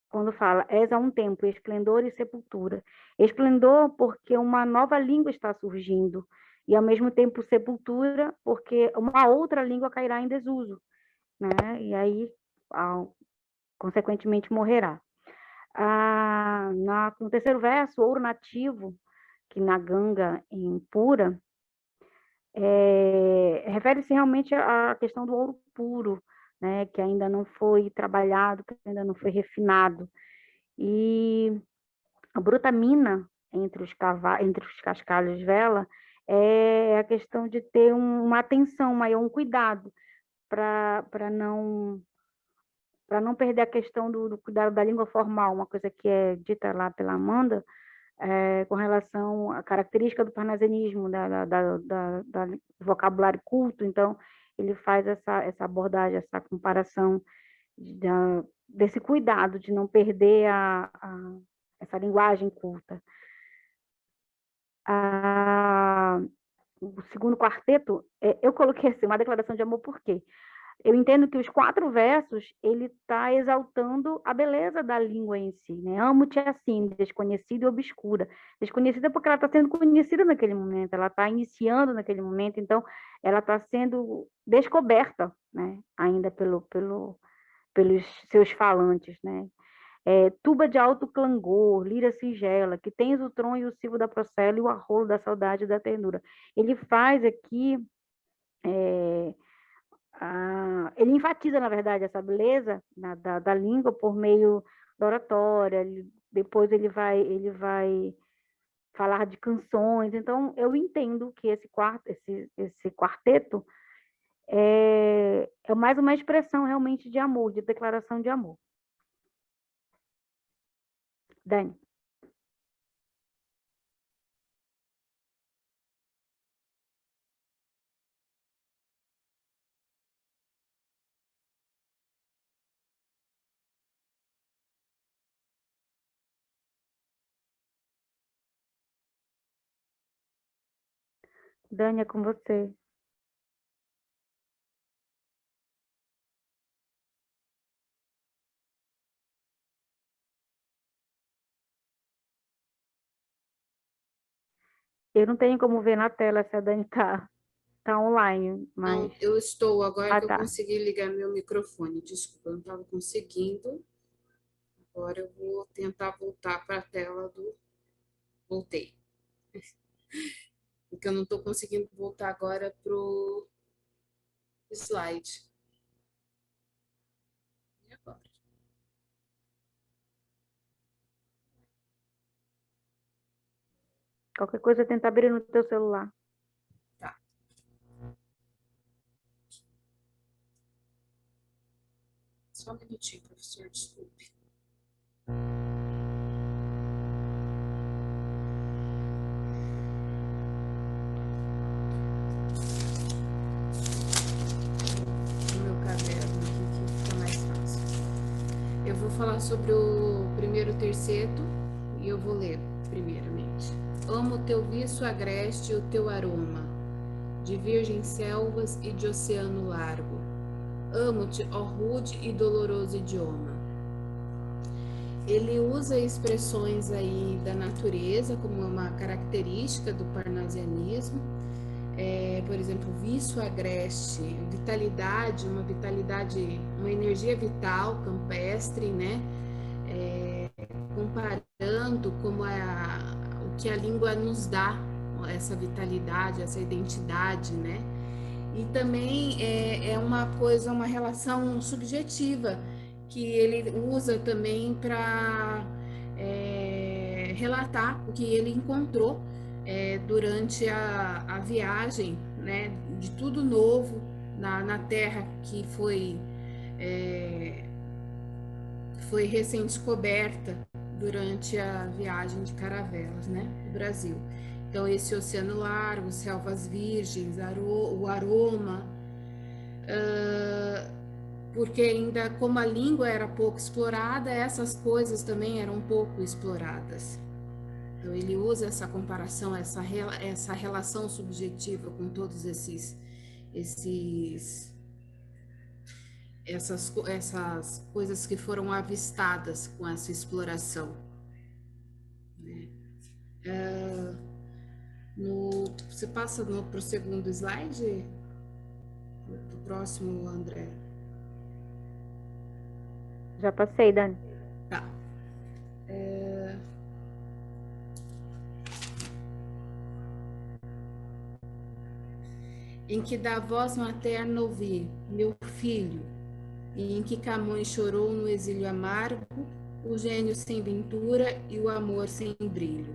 quando fala, és a um tempo esplendor e sepultura. Esplendor porque uma nova língua está surgindo, e ao mesmo tempo sepultura porque uma outra língua cairá em desuso, né? E aí, consequentemente, morrerá. No terceiro verso, ouro nativo, que na ganga em pura, refere-se realmente à questão do ouro puro, né, que ainda não foi trabalhado, que ainda não foi refinado. E a brutamina entre os cascalhos de vela é a questão de ter uma atenção maior, um cuidado para não perder a questão do cuidado da língua formal, uma coisa que é dita lá pela Amanda, com relação à característica do parnasianismo, do vocabulário culto. Então, ele faz essa abordagem, essa comparação desse cuidado de não perder essa linguagem culta. O segundo quarteto, eu coloquei assim, uma declaração de amor, por quê? Eu entendo que os 4 versos, ele está exaltando a beleza da língua em si, né? Amo-te assim, desconhecida e obscura. Desconhecida porque ela está sendo conhecida naquele momento, ela está iniciando naquele momento, então ela está sendo descoberta, né? Ainda pelos seus falantes, né? Tuba de alto clangor, lira singela, que tens o tron e o silvo da procela e o arrolo da saudade e da ternura. Ele faz aqui... ele enfatiza, na verdade, essa beleza da língua por meio da oratória. Depois ele vai falar de canções. Então, eu entendo que esse quarteto é mais uma expressão realmente de amor, de declaração de amor. Dani. Dani, é com você. Eu não tenho como ver na tela se a Dani tá online, mas... Não, eu estou, agora que eu tá. consegui ligar meu microfone. Desculpa, eu não estava conseguindo. Agora eu vou tentar voltar para a tela do... Voltei. Porque eu não estou conseguindo voltar agora para o slide. E agora? Qualquer coisa, tenta abrir no teu celular. Tá. Só um minutinho, professor, desculpe. O meu caderno aqui que fica mais fácil. Eu vou falar sobre o primeiro terceto e eu vou ler primeiramente. Amo o teu viço agreste e o teu aroma, de virgens selvas e de oceano largo. Amo-te, ó rude e doloroso idioma. Ele usa expressões aí da natureza como uma característica do parnasianismo. Por exemplo, vício agreste, vitalidade, uma energia vital, campestre, né? Comparando como o que a língua nos dá, essa vitalidade, essa identidade, né? E também uma relação subjetiva, que ele usa também para relatar o que ele encontrou durante a viagem, né, de tudo novo na terra que foi recém-descoberta durante a viagem de caravelas, né, do Brasil. Então, esse oceano largo, selvas virgens, o aroma, porque ainda como a língua era pouco explorada, essas coisas também eram pouco exploradas. Então ele usa essa comparação, essa relação subjetiva com todos essas coisas que foram avistadas com essa exploração, né? Você passa para o segundo slide, para o próximo, André. Já passei, Dani. Tá. Em que da voz materna ouvi, meu filho, e em que Camões chorou no exílio amargo, o gênio sem ventura e o amor sem brilho.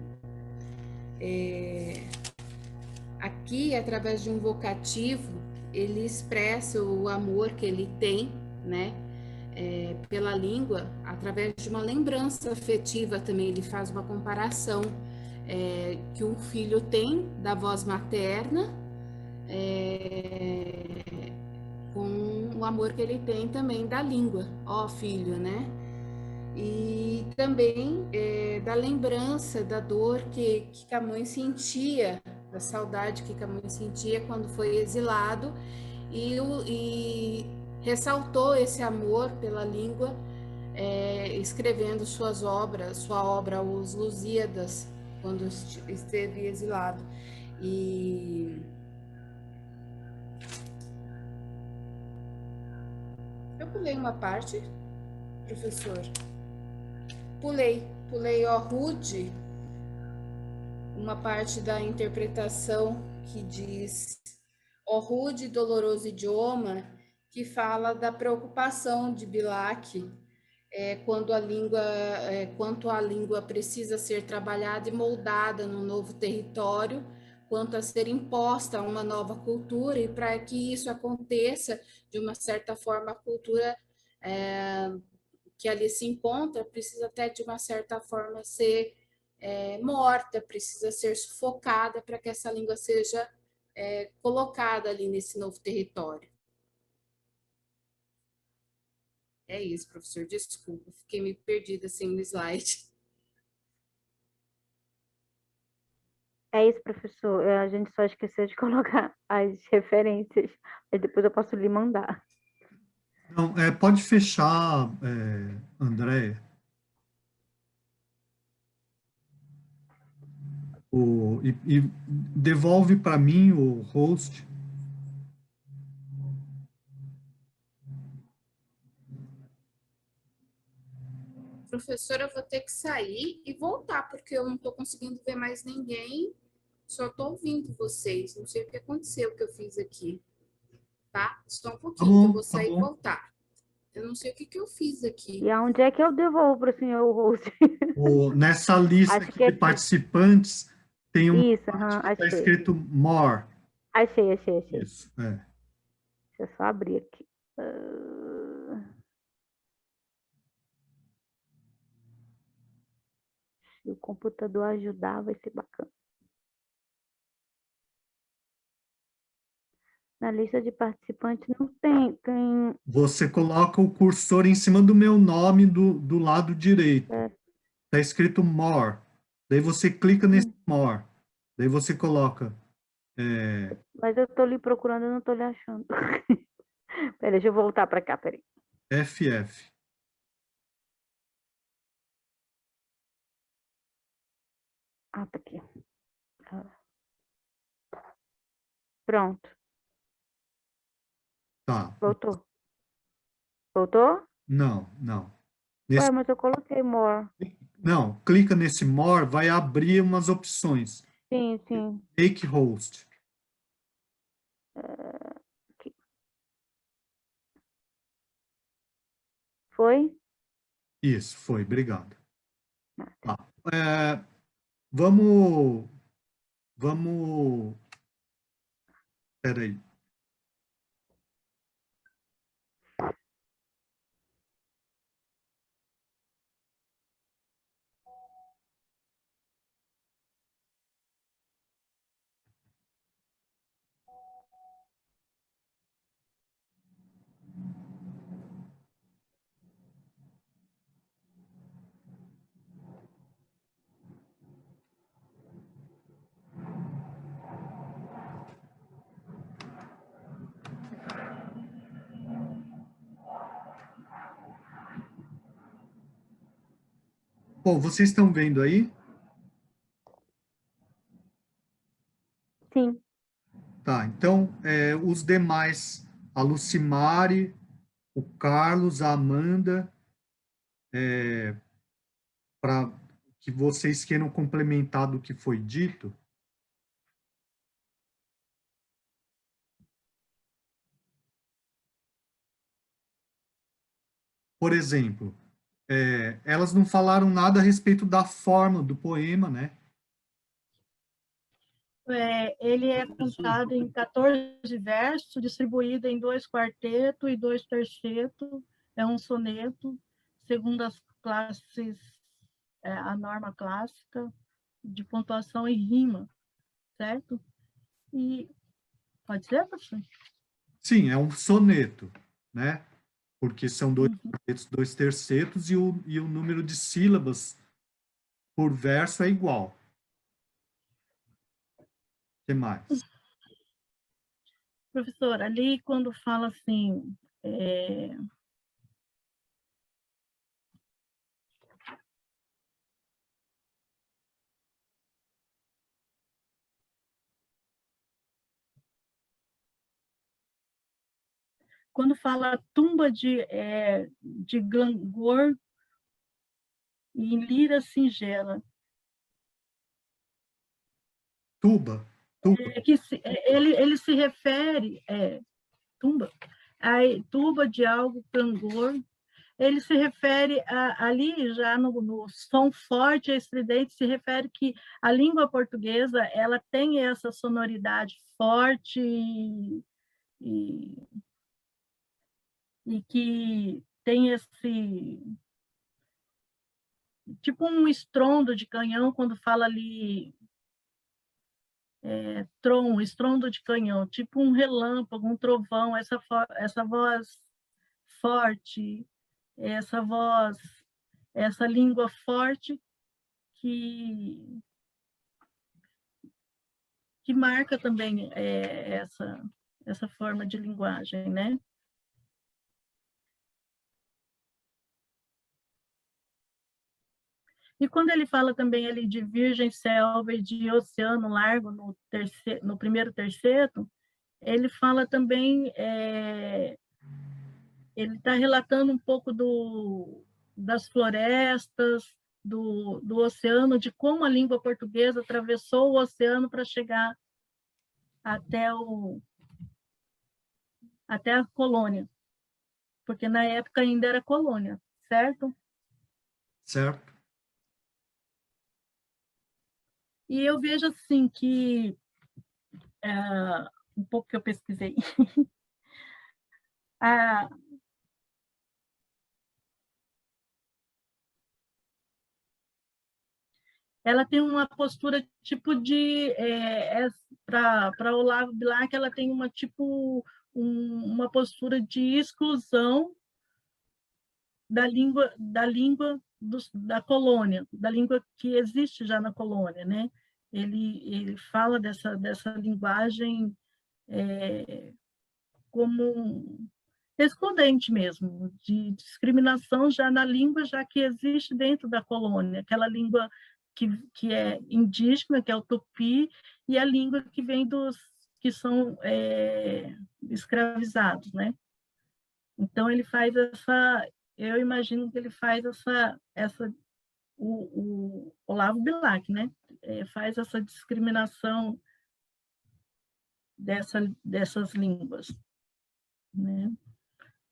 Aqui, através de um vocativo, ele expressa o amor que ele tem, né, pela língua, através de uma lembrança afetiva também. Ele faz uma comparação que um filho tem da voz materna, com o amor que ele tem também da língua, ó filho, né? E também da lembrança da dor que Camões sentia, da saudade que Camões sentia quando foi exilado, e ressaltou esse amor pela língua, escrevendo sua obra Os Lusíadas, quando esteve exilado. E eu pulei uma parte, professor. Pulei ó rude, uma parte da interpretação que diz ó rude e doloroso idioma, que fala da preocupação de Bilac quanto a língua precisa ser trabalhada e moldada no novo território, quanto a ser imposta a uma nova cultura, e para que isso aconteça, de uma certa forma, a cultura que ali se encontra precisa até, de uma certa forma, ser morta, precisa ser sufocada para que essa língua seja colocada ali nesse novo território. É isso, professor, desculpa, fiquei meio perdida assim no slide. É isso, professor. A gente só esqueceu de colocar as referências, mas depois eu posso lhe mandar. Não, pode fechar, André. E devolve para mim o host. Professora, eu vou ter que sair e voltar, porque eu não estou conseguindo ver mais ninguém, só estou ouvindo vocês. Não sei o que aconteceu, o que eu fiz aqui. Tá? Só um pouquinho, que eu vou sair e voltar. Eu não sei o que eu fiz aqui. E aonde é que eu devolvo para o senhor o host? Nessa lista Acho aqui que de participantes, tem uma isso, parte que está achei. escrito more. Achei. Isso, Deixa eu só abrir aqui. Se o computador ajudar, vai ser bacana. Na lista de participantes não tem. Você coloca o cursor em cima do meu nome do lado direito. Está escrito more. Daí você clica nesse more. Daí você coloca. Mas eu estou lhe procurando, eu não estou lhe achando. Peraí, deixa eu voltar para cá, peraí. FF. Ah, tá aqui. Pronto. Tá. Voltou? Voltou? Não. Ué, mas eu coloquei more. Não, clica nesse more, vai abrir umas opções. Sim. Make host. Aqui. Foi? Isso, foi, obrigado. Tá. Vamos. Peraí. Bom, vocês estão vendo aí? Sim. Tá, então, os demais, a Lucimari, o Carlos, a Amanda, para que vocês queiram complementar do que foi dito. Por exemplo, elas não falaram nada a respeito da forma do poema, né? Ele é cantado em 14 versos, distribuído em 2 quartetos e 2 tercetos. É um soneto, segundo as classes, a norma clássica de pontuação e rima, certo? E pode ser, professor? Sim, é um soneto, né? Porque são 2 quartetos, 2 tercetos e o número de sílabas por verso é igual. O que mais? Professor, ali quando fala assim, quando fala tumba de Glangor em lira singela. Tuba. Ele se refere, tumba, tuba de algo, Glangor, ele se refere ali já no som forte e estridente, se refere que a língua portuguesa ela tem essa sonoridade forte e que tem esse tipo um estrondo de canhão quando fala ali estrondo de canhão, tipo um relâmpago, um trovão, essa voz forte, essa língua forte que marca também essa forma de linguagem, né? E quando ele fala também ali de virgem selva e de oceano largo no primeiro terceto, ele fala também, ele está relatando um pouco das florestas, do oceano, de como a língua portuguesa atravessou o oceano para chegar até a colônia, porque na época ainda era colônia, certo? Certo. E eu vejo assim que, um pouco que eu pesquisei, ela tem uma postura tipo de, para Olavo Bilac, ela tem uma postura de exclusão da língua da colônia, da língua que existe já na colônia, né? Ele fala dessa linguagem como excludente mesmo, de discriminação já na língua já que existe dentro da colônia, aquela língua que é indígena, que é o tupi, e a língua que vem dos que são escravizados, né? Então ele faz eu imagino que ele faz o Olavo Bilac, né? Faz essa discriminação dessas línguas, né?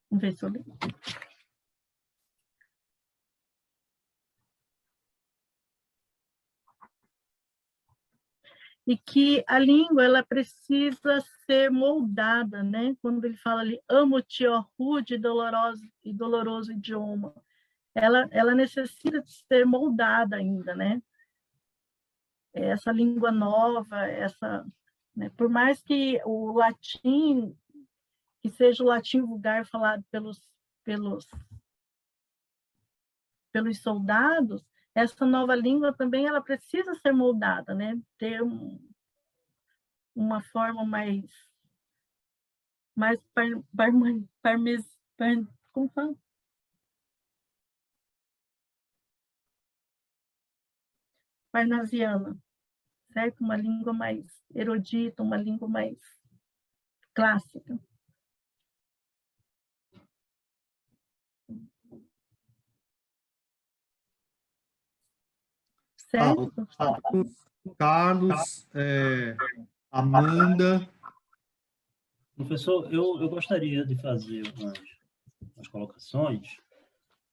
Vamos ver se eu lembro. E que a língua ela precisa ser moldada, né? Quando ele fala ali, amo-te, ó rude e doloroso idioma, ela necessita de ser moldada ainda, né? Essa língua nova, né? Por mais que o latim, que seja o latim vulgar falado pelos soldados, essa nova língua também ela precisa ser moldada, né? Ter uma forma como fala? parnasiana, certo? Uma língua mais erudita, uma língua mais clássica. Certo? Carlos, Amanda. Professor, eu gostaria de fazer umas colocações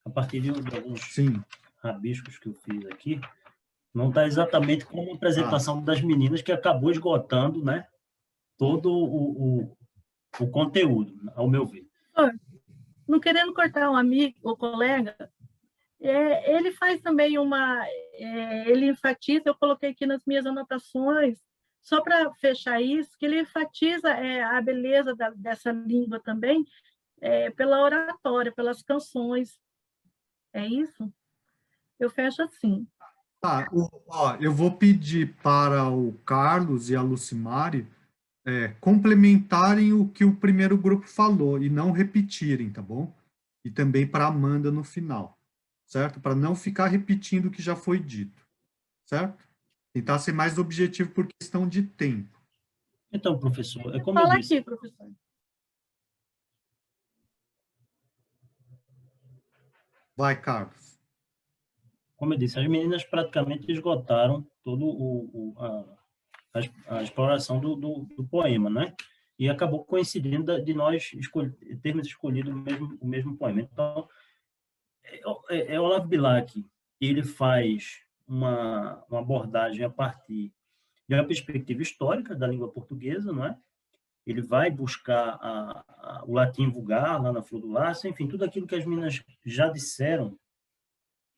a partir de alguns rabiscos que eu fiz aqui. Não está exatamente como a apresentação das meninas, que acabou esgotando, né, todo o conteúdo, ao meu ver. Não querendo cortar um amigo ou colega, ele faz também ele enfatiza, eu coloquei aqui nas minhas anotações, só para fechar isso, que ele enfatiza a beleza dessa língua também, pela oratória, pelas canções. É isso? Eu fecho assim. Tá, eu vou pedir para o Carlos e a Lucimari complementarem o que o primeiro grupo falou e não repetirem, tá bom? E também para a Amanda no final, certo? Para não ficar repetindo o que já foi dito, certo? Tentar ser mais objetivo por questão de tempo. Então, professor, é como Fala eu disse. aqui, professor. Vai, Carlos. Como eu disse, as meninas praticamente esgotaram toda a exploração do poema, né? E acabou coincidindo de nós termos escolhido o mesmo poema. Então, Olavo Bilac, ele faz uma abordagem a partir de uma perspectiva histórica da língua portuguesa, não é? Ele vai buscar o latim vulgar lá na Flor do Lácio, enfim, tudo aquilo que as meninas já disseram,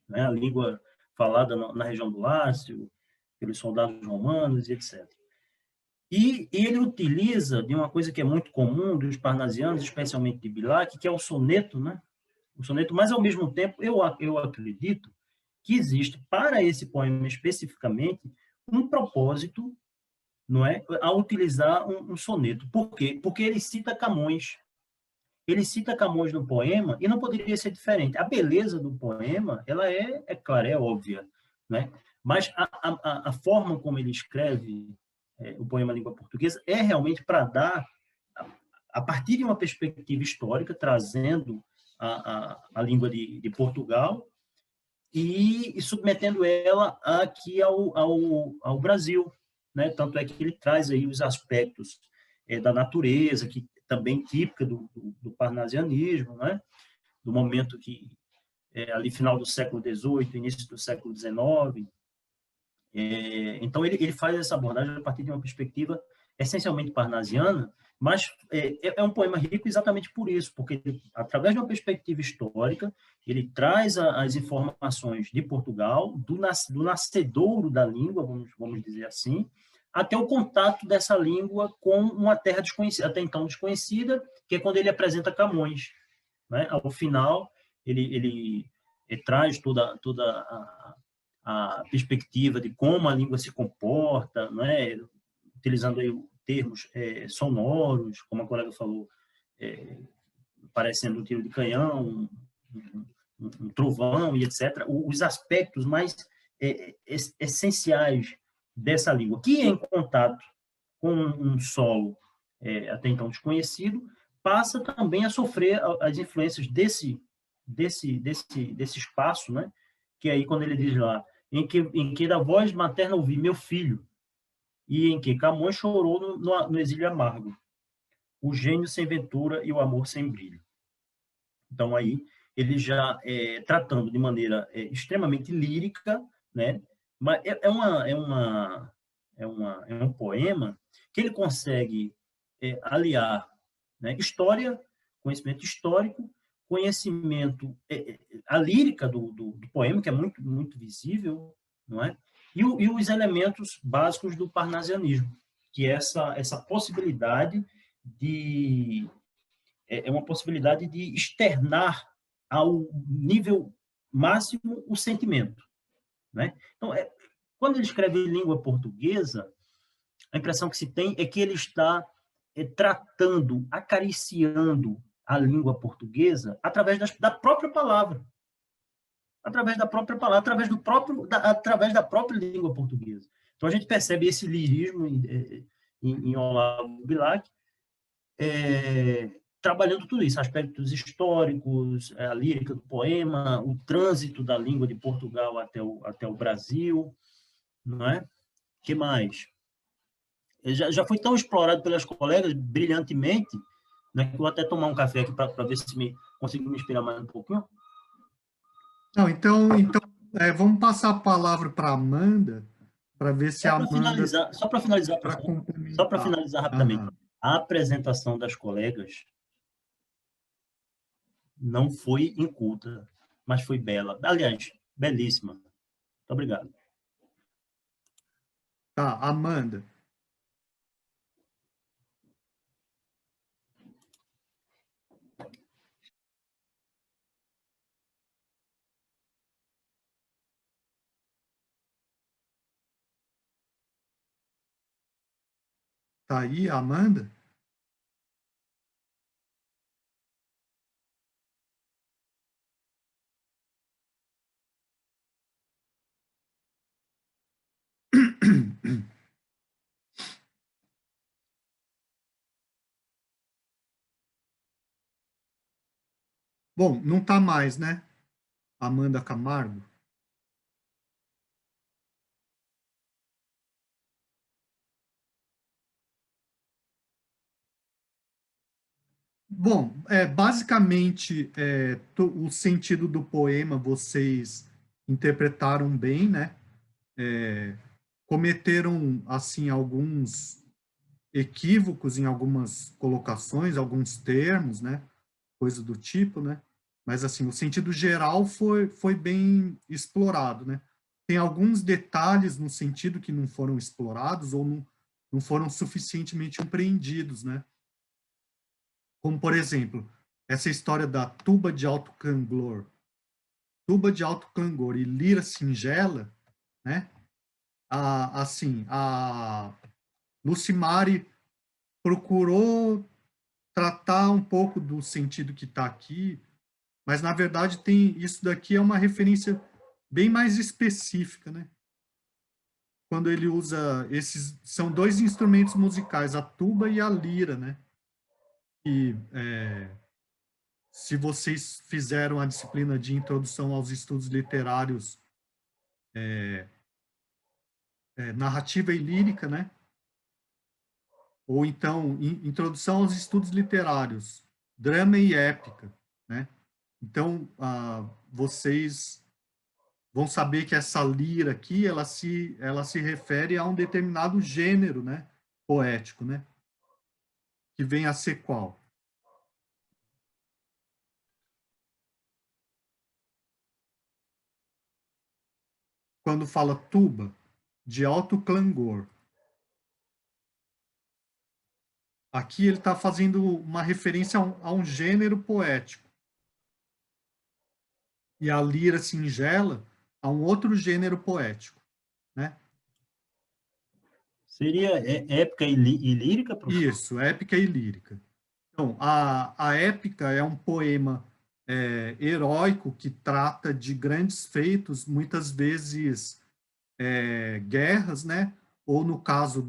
né? A língua falada na região do Lácio, pelos soldados romanos e etc. E ele utiliza de uma coisa que é muito comum dos parnasianos, especialmente de Bilac, que é o soneto, né? O soneto, mas, ao mesmo tempo, eu acredito que existe, para esse poema especificamente, um propósito, não é, a utilizar um soneto. Por quê? Porque ele cita Camões. Ele cita Camões no poema e não poderia ser diferente. A beleza do poema, ela é clara, é óbvia, né? Mas a forma como ele escreve o poema em língua portuguesa é realmente para dar, a partir de uma perspectiva histórica, trazendo a língua de Portugal e submetendo ela aqui ao Brasil, né? Tanto é que ele traz aí os aspectos da natureza, que também típica do parnasianismo, né? Do momento que ali final do século XVIII, início do século XIX. Então ele faz essa abordagem a partir de uma perspectiva essencialmente parnasiana, mas é um poema rico exatamente por isso, porque através de uma perspectiva histórica, ele traz as informações de Portugal, do nascedouro da língua, vamos dizer assim, até o contato dessa língua com uma terra desconhecida, até então desconhecida, que é quando ele apresenta Camões, né? Ao final, ele traz toda a perspectiva de como a língua se comporta, né? Utilizando aí termos sonoros, como a colega falou, parecendo um tiro de canhão, um trovão e etc. Os aspectos mais essenciais dessa língua, que em contato com um solo até então desconhecido, passa também a sofrer as influências desse espaço, né? Que aí quando ele diz lá, em que da voz materna ouvi meu filho, e em que Camões chorou no exílio amargo, o gênio sem ventura e o amor sem brilho. Então aí ele já tratando de maneira extremamente lírica, né? Mas é um poema que ele consegue aliar, né, história, conhecimento histórico, conhecimento, a lírica do poema, que é muito, muito visível, não é? E os elementos básicos do parnasianismo, que é essa possibilidade de... É uma possibilidade de externar ao nível máximo o sentimento, né? Então, quando ele escreve em língua portuguesa, a impressão que se tem é que ele está tratando, acariciando a língua portuguesa através da própria palavra. através da própria palavra, através da própria língua portuguesa. Então, a gente percebe esse lirismo em Olavo Bilac, trabalhando tudo isso, aspectos históricos, a lírica do poema, o trânsito da língua de Portugal até o Brasil, não é? O que mais? Já foi tão explorado pelas colegas brilhantemente, né, que eu vou até tomar um café aqui para ver se consigo me inspirar mais um pouquinho. Não, então vamos passar a palavra para a Amanda, para ver se a Amanda... Só para finalizar, rapidamente. Aham. A apresentação das colegas não foi inculta, mas foi bela. Aliás, belíssima. Muito obrigado. Tá, Amanda. Tá aí, Amanda? Bom, não tá mais, né? Amanda Camargo. Bom, basicamente, o sentido do poema vocês interpretaram bem, né? Cometeram, assim, alguns equívocos em algumas colocações, alguns termos, né? Coisa do tipo, né? Mas, assim, o sentido geral foi bem explorado, né? Tem alguns detalhes no sentido que não foram explorados ou não foram suficientemente compreendidos, né? Como, por exemplo, essa história da tuba de alto clangor. Tuba de alto clangor e lira singela, né? A Lucimari procurou tratar um pouco do sentido que está aqui, mas, na verdade, isso daqui é uma referência bem mais específica, né? Quando ele usa são dois instrumentos musicais, a tuba e a lira, né? E se vocês fizeram a disciplina de introdução aos estudos literários, narrativa e lírica, né? Ou então, introdução aos estudos literários, drama e épica, né? Então, vocês vão saber que essa lira aqui, ela se refere a um determinado gênero, né? Poético, né? Que vem a ser qual? Quando fala tuba, de alto clangor. Aqui ele está fazendo uma referência a um gênero poético. E a lira singela a um outro gênero poético, né? Seria épica e lírica, professor? Isso, épica e lírica. Então, a épica é um poema heróico que trata de grandes feitos, muitas vezes guerras, né? Ou no caso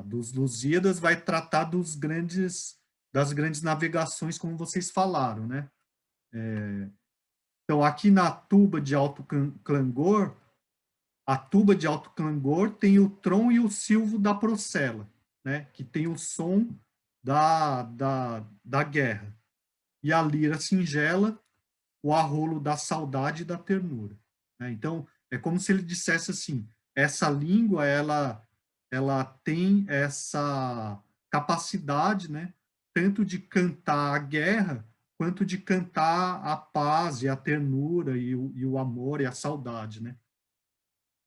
dos Lusíadas, vai tratar das grandes navegações, como vocês falaram, né? Então, aqui na tuba de alto clangor, a tuba de alto clangor tem o tron e o silvo da procela, né? Que tem o som da guerra. E a lira singela, o arrolo da saudade e da ternura, né? Então, é como se ele dissesse assim, essa língua, ela tem essa capacidade, né? Tanto de cantar a guerra, quanto de cantar a paz e a ternura e o amor e a saudade, né?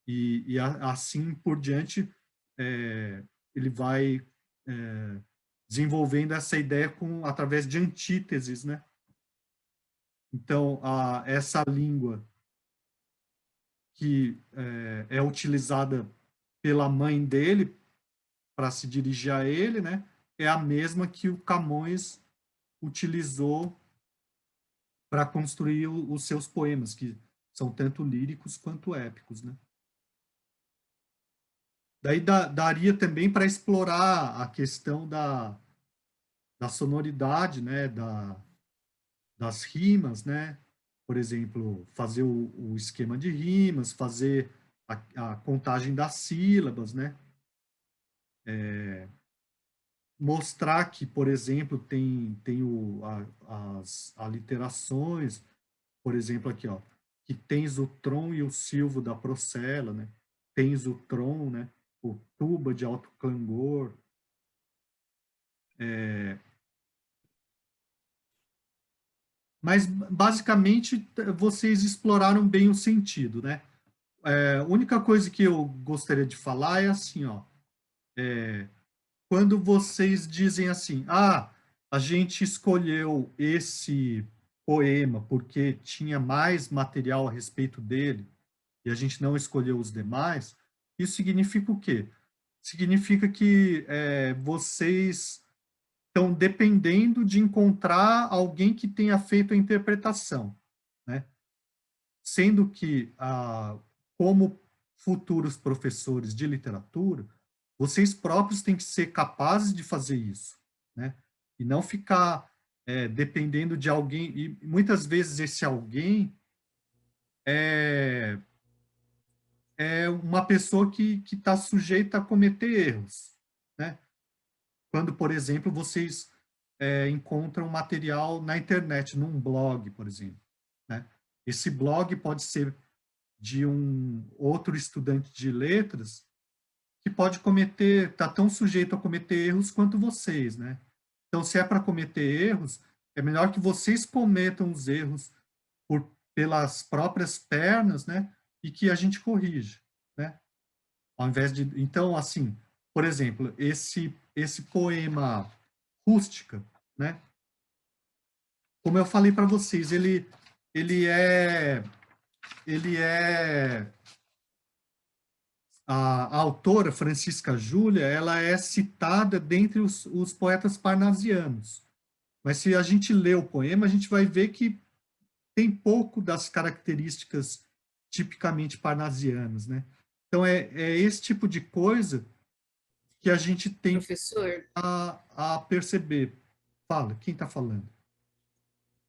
E assim por diante, ele vai desenvolvendo essa ideia através de antíteses, né? Então, essa língua que é utilizada pela mãe dele para se dirigir a ele, né? É a mesma que o Camões utilizou para construir os seus poemas, que são tanto líricos quanto épicos, né? Daí daria também para explorar a questão da sonoridade, né? Das rimas, né? Por exemplo, fazer o esquema de rimas, fazer a contagem das sílabas, né? Mostrar que, por exemplo, tem as aliterações, por exemplo, aqui, ó, que tens o tron e o silvo da procela, né? Tens o tron, né? O tuba de alto clangor. Mas, basicamente, vocês exploraram bem o sentido, né? A única coisa que eu gostaria de falar é assim, ó, quando vocês dizem assim, a gente escolheu esse poema porque tinha mais material a respeito dele e a gente não escolheu os demais, isso significa o quê? Significa que vocês estão dependendo de encontrar alguém que tenha feito a interpretação, né? Sendo que, como futuros professores de literatura, vocês próprios têm que ser capazes de fazer isso, né? E não ficar dependendo de alguém, e muitas vezes esse alguém é uma pessoa que está sujeita a cometer erros, né? Quando, por exemplo, vocês encontram material na internet, num blog, por exemplo, né? Esse blog pode ser de um outro estudante de letras que pode está tão sujeito a cometer erros quanto vocês, né? Então, se é para cometer erros, é melhor que vocês cometam os erros pelas próprias pernas, né? E que a gente corrija, né? Ao invés de... Então, assim, por exemplo, esse poema Rústica, né? Como eu falei para vocês, ele é a autora, Francisca Júlia, ela é citada dentre os poetas parnasianos. Mas se a gente lê o poema, a gente vai ver que tem pouco das características tipicamente parnasianas, né? Então, é esse tipo de coisa que a gente tem Professor, a perceber. Fala, quem está falando?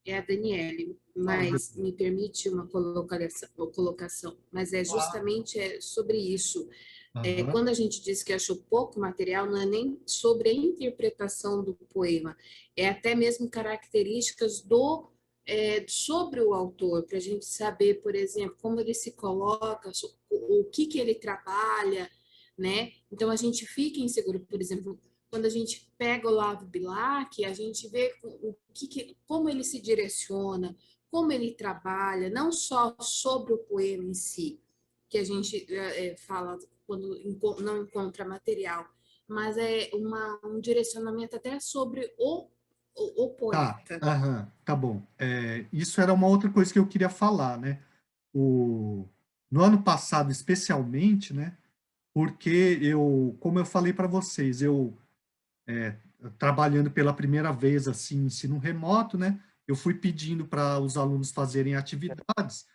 é a Daniele, mas me permite uma colocação, mas é justamente sobre isso. Quando a gente diz que achou pouco material, não é nem sobre a interpretação do poema, é até mesmo características sobre o autor, para a gente saber, por exemplo, como ele se coloca, o que ele trabalha, né? Então a gente fica inseguro, por exemplo, quando a gente pega o Olavo Bilac, a gente vê como ele se direciona, como ele trabalha, não só sobre o poema em si, que a gente fala quando não encontra material, mas é um direcionamento até sobre o poeta. Tá bom. Isso era uma outra coisa que eu queria falar, né? No ano passado, especialmente, né? Porque como eu falei para vocês, trabalhando pela primeira vez assim, ensino remoto, né? Eu fui pedindo para os alunos fazerem atividades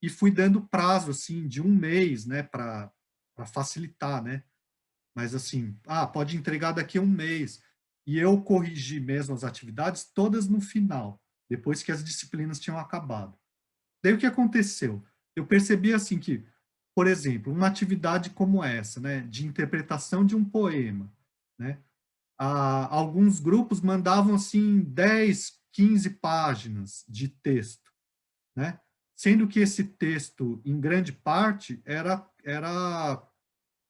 e fui dando prazo assim de 1 mês, né? Para facilitar, né? Mas assim, pode entregar daqui a 1 mês. E eu corrigi mesmo as atividades todas no final, depois que as disciplinas tinham acabado. Daí o que aconteceu? Eu percebi assim que, por exemplo, uma atividade como essa, né, de interpretação de um poema, né, alguns grupos mandavam assim 10, 15 páginas de texto, né, sendo que esse texto, em grande parte, era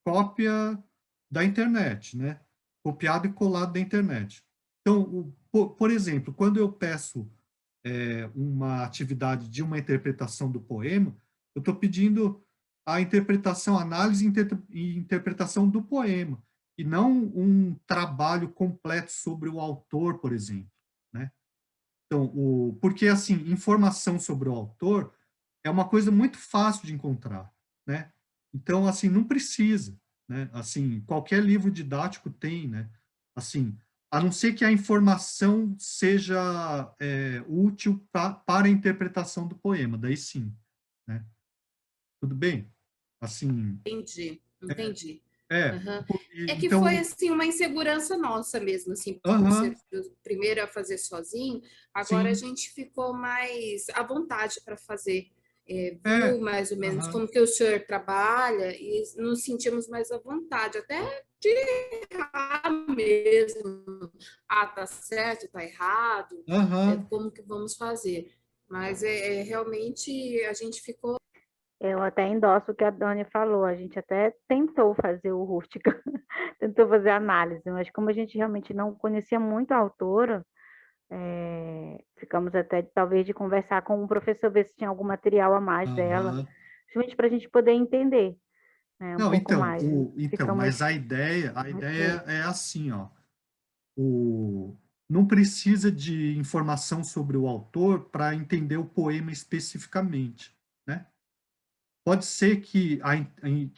cópia da internet, né, copiado e colado da internet. Então, por exemplo, quando eu peço uma atividade de uma interpretação do poema, eu estou pedindo a interpretação, análise e interpretação do poema, e não um trabalho completo sobre o autor, por exemplo, né? Então, porque, assim, informação sobre o autor é uma coisa muito fácil de encontrar, né? Então, assim, não precisa, né? Assim, qualquer livro didático tem, né? Assim, a não ser que a informação seja útil para a interpretação do poema, daí sim, né? Tudo bem? Assim, Entendi. é, Aham. É que então, foi assim uma insegurança nossa mesmo, assim, por aham, ser o primeiro a fazer sozinho, agora a sim, gente ficou mais à vontade para fazer. Viu é, mais ou menos aham, como que o senhor trabalha e nos sentimos mais à vontade, até de errar mesmo. Ah, tá certo, tá errado, aham, como que vamos fazer? Mas realmente a gente ficou. Eu até endosso o que a Dani falou, a gente até tentou fazer o rústica, tentou fazer a análise, mas como a gente realmente não conhecia muito a autora, ficamos até talvez de conversar com o professor, ver se tinha algum material a mais dela, aham. justamente para a gente poder entender, né, um Não, pouco então, mais. Ficamos mas a ideia ok. é assim, ó. Não precisa de informação sobre o autor para entender o poema especificamente, né? Pode ser que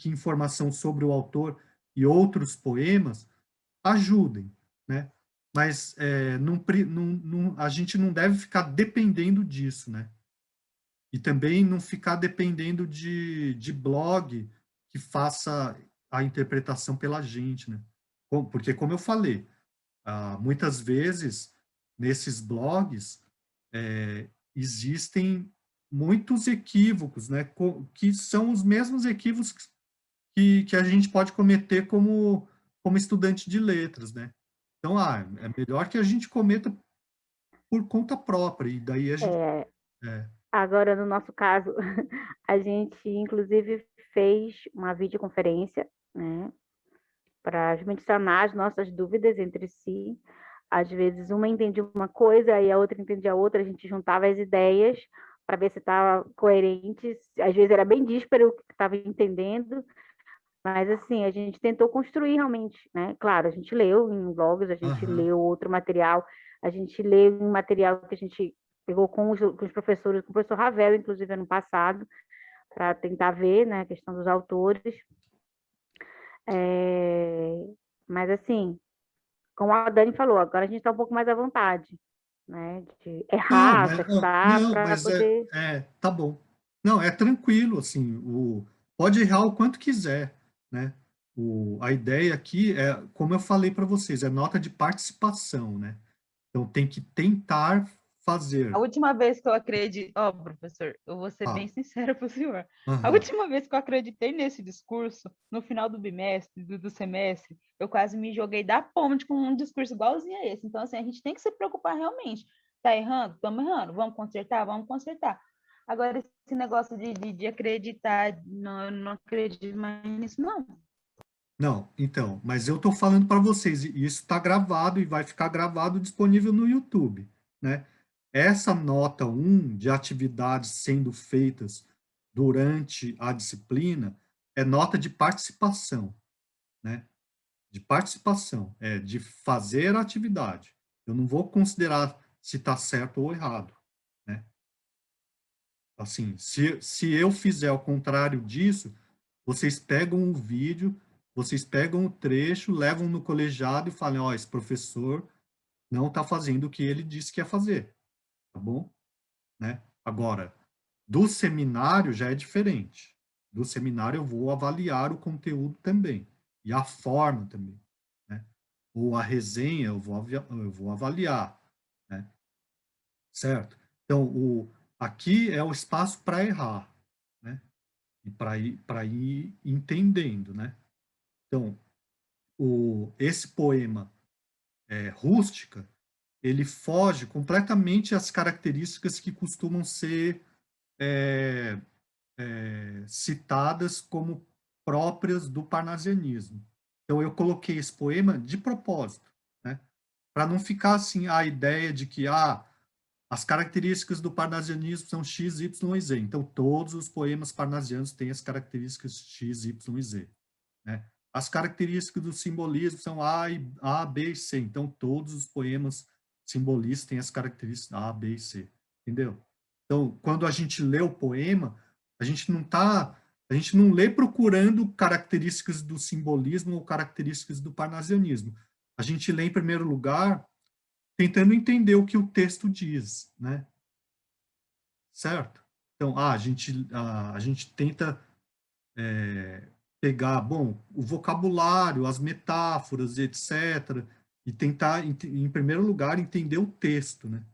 informação sobre o autor e outros poemas ajudem, né? Mas a gente não deve ficar dependendo disso, né? E também não ficar dependendo de blog que faça a interpretação pela gente, né? Porque, como eu falei, muitas vezes nesses blogs existem muitos equívocos, né? Que são os mesmos equívocos que a gente pode cometer como estudante de letras, né? Então, é melhor que a gente cometa por conta própria, e daí a gente... É, Agora, no nosso caso, a gente inclusive fez uma videoconferência, né, para justamente sanar as nossas dúvidas entre si. Às vezes uma entendia uma coisa e a outra entendia a outra, a gente juntava as ideias para ver se estava coerente. Às vezes era bem dísparo o que estava entendendo, mas assim, a gente tentou construir realmente, né? Claro, a gente leu em blogs, a gente aham, leu outro material, a gente leu um material que a gente pegou com os professores, com o professor Ravel, inclusive ano passado, para tentar ver, né, a questão dos autores. Mas assim, como a Dani falou, agora a gente está um pouco mais à vontade, né? De Não, errar, mas, acertar, não, para mas poder. tá bom. Não, é tranquilo, assim, pode errar o quanto quiser, né? A ideia aqui é, como eu falei para vocês, é nota de participação, né? Então tem que tentar A fazer. última vez que eu acredito, ó, professor, eu vou ser bem Fala. sincera para o senhor. A Aham. última vez que eu acreditei nesse discurso, no final do bimestre, do semestre, eu quase me joguei da ponte com um discurso igualzinho a esse. Então, assim, a gente tem que se preocupar realmente. Tá errando? Estamos errando. Vamos consertar? Vamos consertar. Agora, esse negócio de acreditar, não, eu não acredito mais nisso, não. Não, então, mas eu estou falando para vocês, e isso está gravado e vai ficar gravado disponível no YouTube, né? Essa nota 1 de atividades sendo feitas durante a disciplina é nota de participação, né? De participação, de fazer a atividade. Eu não vou considerar se está certo ou errado, né? Assim, se eu fizer ao contrário disso, vocês pegam o vídeo, vocês pegam o trecho, levam no colegiado e falam, ó, esse professor não está fazendo o que ele disse que ia fazer, tá bom? Né? Agora, do seminário já é diferente. Do seminário eu vou avaliar o conteúdo também, e a forma também, né? Ou a resenha eu vou avaliar, né? Certo? Então, aqui é o espaço para errar, né? E para ir entendendo, né? Então, esse poema Rústica, ele foge completamente às características que costumam ser citadas como próprias do parnasianismo. Então, eu coloquei esse poema de propósito, né? Para não ficar assim a ideia de que as características do parnasianismo são X, Y e Z. Então, todos os poemas parnasianos têm as características X, Y e Z, né? As características do simbolismo são A, B e C. Então, todos os poemas simbolistas têm as características A, B e C. Entendeu? Então, quando a gente lê o poema, a gente não lê procurando características do simbolismo ou características do parnasianismo. a gente lê em primeiro lugar tentando entender o que o texto diz, né? Certo? Então, a gente tenta pegar, bom, o vocabulário, as metáforas, etc., e tentar, em primeiro lugar, entender o texto, né?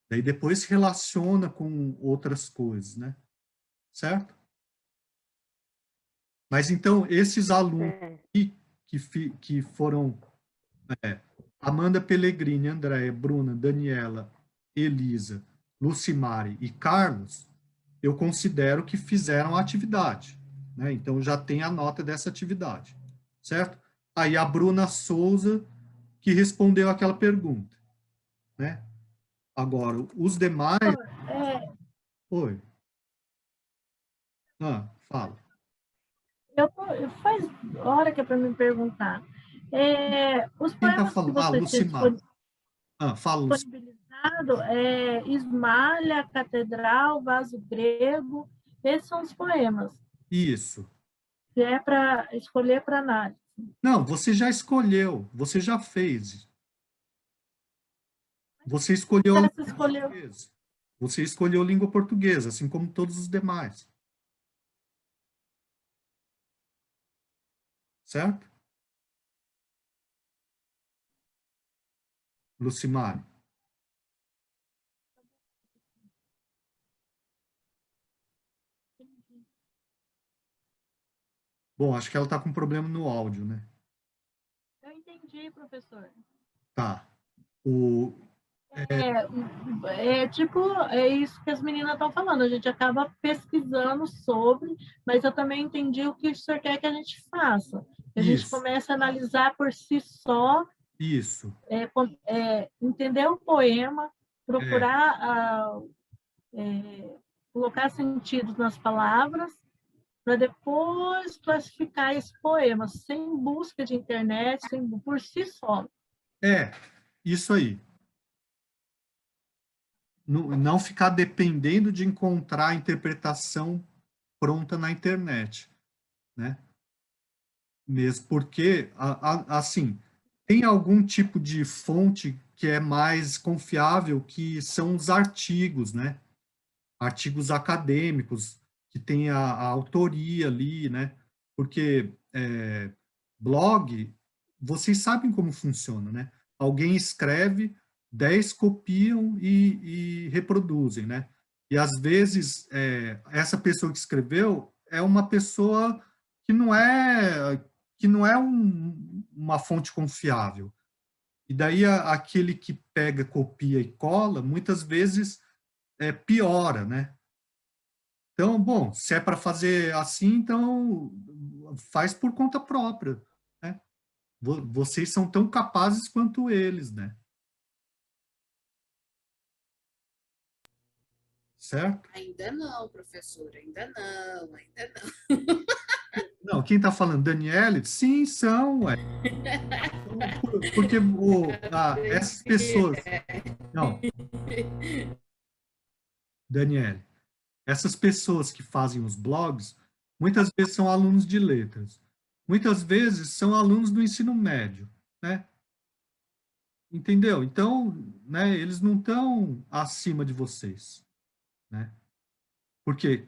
Daí depois se relaciona com outras coisas, né? Certo? Mas então, esses alunos que foram Amanda Pellegrini, Andréia, Bruna, Daniela, Elisa, Lucimari e Carlos, eu considero que fizeram a atividade, né? Então já tem a nota dessa atividade, certo? Aí a Bruna Souza que respondeu aquela pergunta, né? Agora, os demais... Oi. Fala. Faz hora que é para me perguntar. Os Quem está poemas que falando? você tinha Lucimar. Fala, disponibilizado, Esmalha, Catedral, Vaso Grego, esses são os poemas. Isso. Que é para escolher para análise. Não, você já escolheu, você já fez. Você escolheu a língua portuguesa. Você escolheu a língua portuguesa, assim como todos os demais. Certo? Lucimar. Bom, acho que ela está com problema no áudio, né? Eu entendi, professor. Tá. É isso que as meninas estão falando, a gente acaba pesquisando sobre, mas eu também entendi o que o senhor quer que a gente faça. A gente começa a analisar por si só, entender o poema, procurar colocar sentido nas palavras, para depois classificar esse poema, sem busca de internet, por si só. Isso aí. Não ficar dependendo de encontrar a interpretação pronta na internet, né? Mesmo porque, assim, tem algum tipo de fonte que é mais confiável, que são os artigos, né? Artigos acadêmicos, que tem a autoria ali, né? Porque blog, vocês sabem como funciona, né? Alguém escreve, 10 copiam e reproduzem, né? E às vezes essa pessoa que escreveu é uma pessoa que não é uma fonte confiável. E daí aquele que pega, copia e cola, muitas vezes piora, né? Então, bom, se é para fazer assim, então faz por conta própria, né? Vocês são tão capazes quanto eles, né? Certo? Ainda não, professor, ainda não. Não, quem está falando? Daniele? Sim, são, ué. Porque essas pessoas... Não. Daniele, essas pessoas que fazem os blogs, muitas vezes são alunos de letras. Muitas vezes são alunos do ensino médio, né? Entendeu? Então, né, eles não estão acima de vocês, né? Porque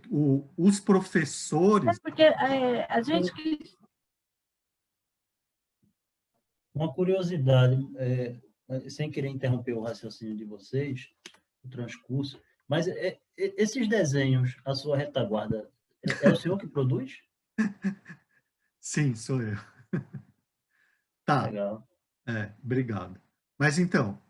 os professores... Porque a gente... Uma curiosidade, sem querer interromper o raciocínio de vocês, o transcurso, mas esses desenhos, a sua retaguarda, é o senhor que produz? Sim, sou eu. Tá. Legal. Obrigado. Mas então,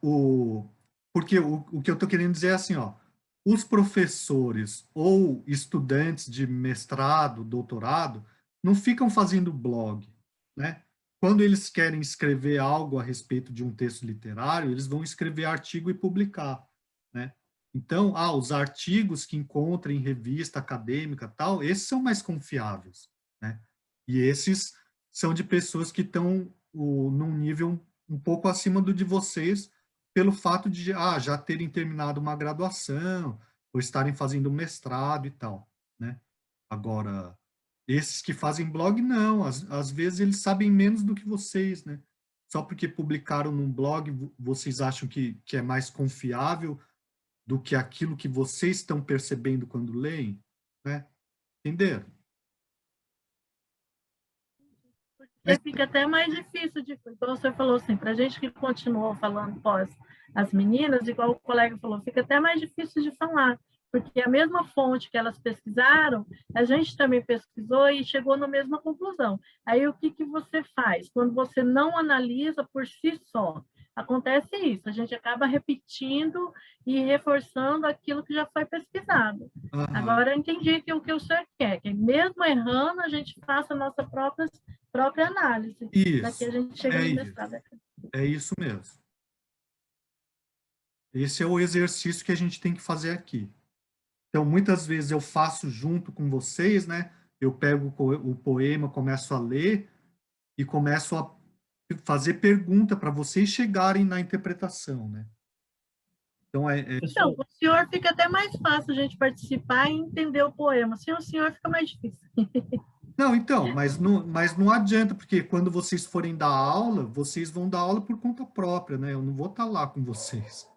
porque o que eu estou querendo dizer é assim, ó, os professores ou estudantes de mestrado, doutorado, não ficam fazendo blog, né? Quando eles querem escrever algo a respeito de um texto literário, eles vão escrever artigo e publicar, né? Então, os artigos que encontram em revista acadêmica, tal, esses são mais confiáveis, né? E esses são de pessoas que estão num nível um pouco acima do de vocês, pelo fato de já terem terminado uma graduação, ou estarem fazendo mestrado e tal, né? Agora, esses que fazem blog, não, às vezes eles sabem menos do que vocês, né? só porque publicaram num blog, vocês acham que é mais confiável do que aquilo que vocês estão percebendo quando leem, né? Entenderam? Porque fica até mais difícil de... Então, você falou assim, para a gente que continuou falando pós as meninas, igual o colega falou, fica até mais difícil de falar, porque a mesma fonte que elas pesquisaram, a gente também pesquisou e chegou na mesma conclusão. Aí, o que você faz? Quando você não analisa por si só, acontece isso, a gente acaba repetindo e reforçando aquilo que já foi pesquisado. Agora, eu entendi que o que o senhor quer, que mesmo errando, a gente faça a nossa própria análise. Isso, Daqui a gente chega no mestrado. É isso mesmo. Esse é o exercício que a gente tem que fazer aqui. Então, muitas vezes eu faço junto com vocês, né? Eu pego o poema, começo a ler e começo a fazer pergunta para vocês chegarem na interpretação, né? Então, Então, o senhor fica até mais fácil a gente participar e entender o poema. Sem o senhor fica mais difícil. Não, então, mas não adianta, porque quando vocês forem dar aula, vocês vão dar aula por conta própria, né? Eu não vou estar lá com vocês.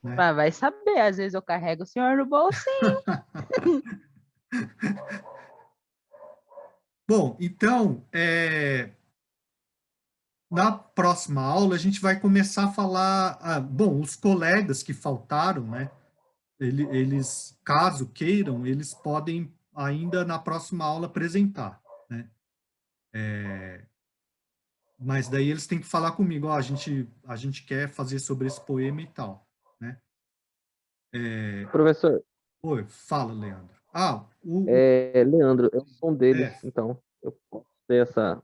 Né? Mas vai saber, às vezes eu carrego o senhor no bolsinho. Bom, então, na próxima aula a gente vai começar a falar... bom, os colegas que faltaram, né? Eles, caso queiram, eles podem ainda na próxima aula apresentar, né? Mas daí eles têm que falar comigo, a gente quer fazer sobre esse poema e tal, né? Professor. Oi, fala, Leandro. Leandro, eu sou um deles, então eu posso ter essa...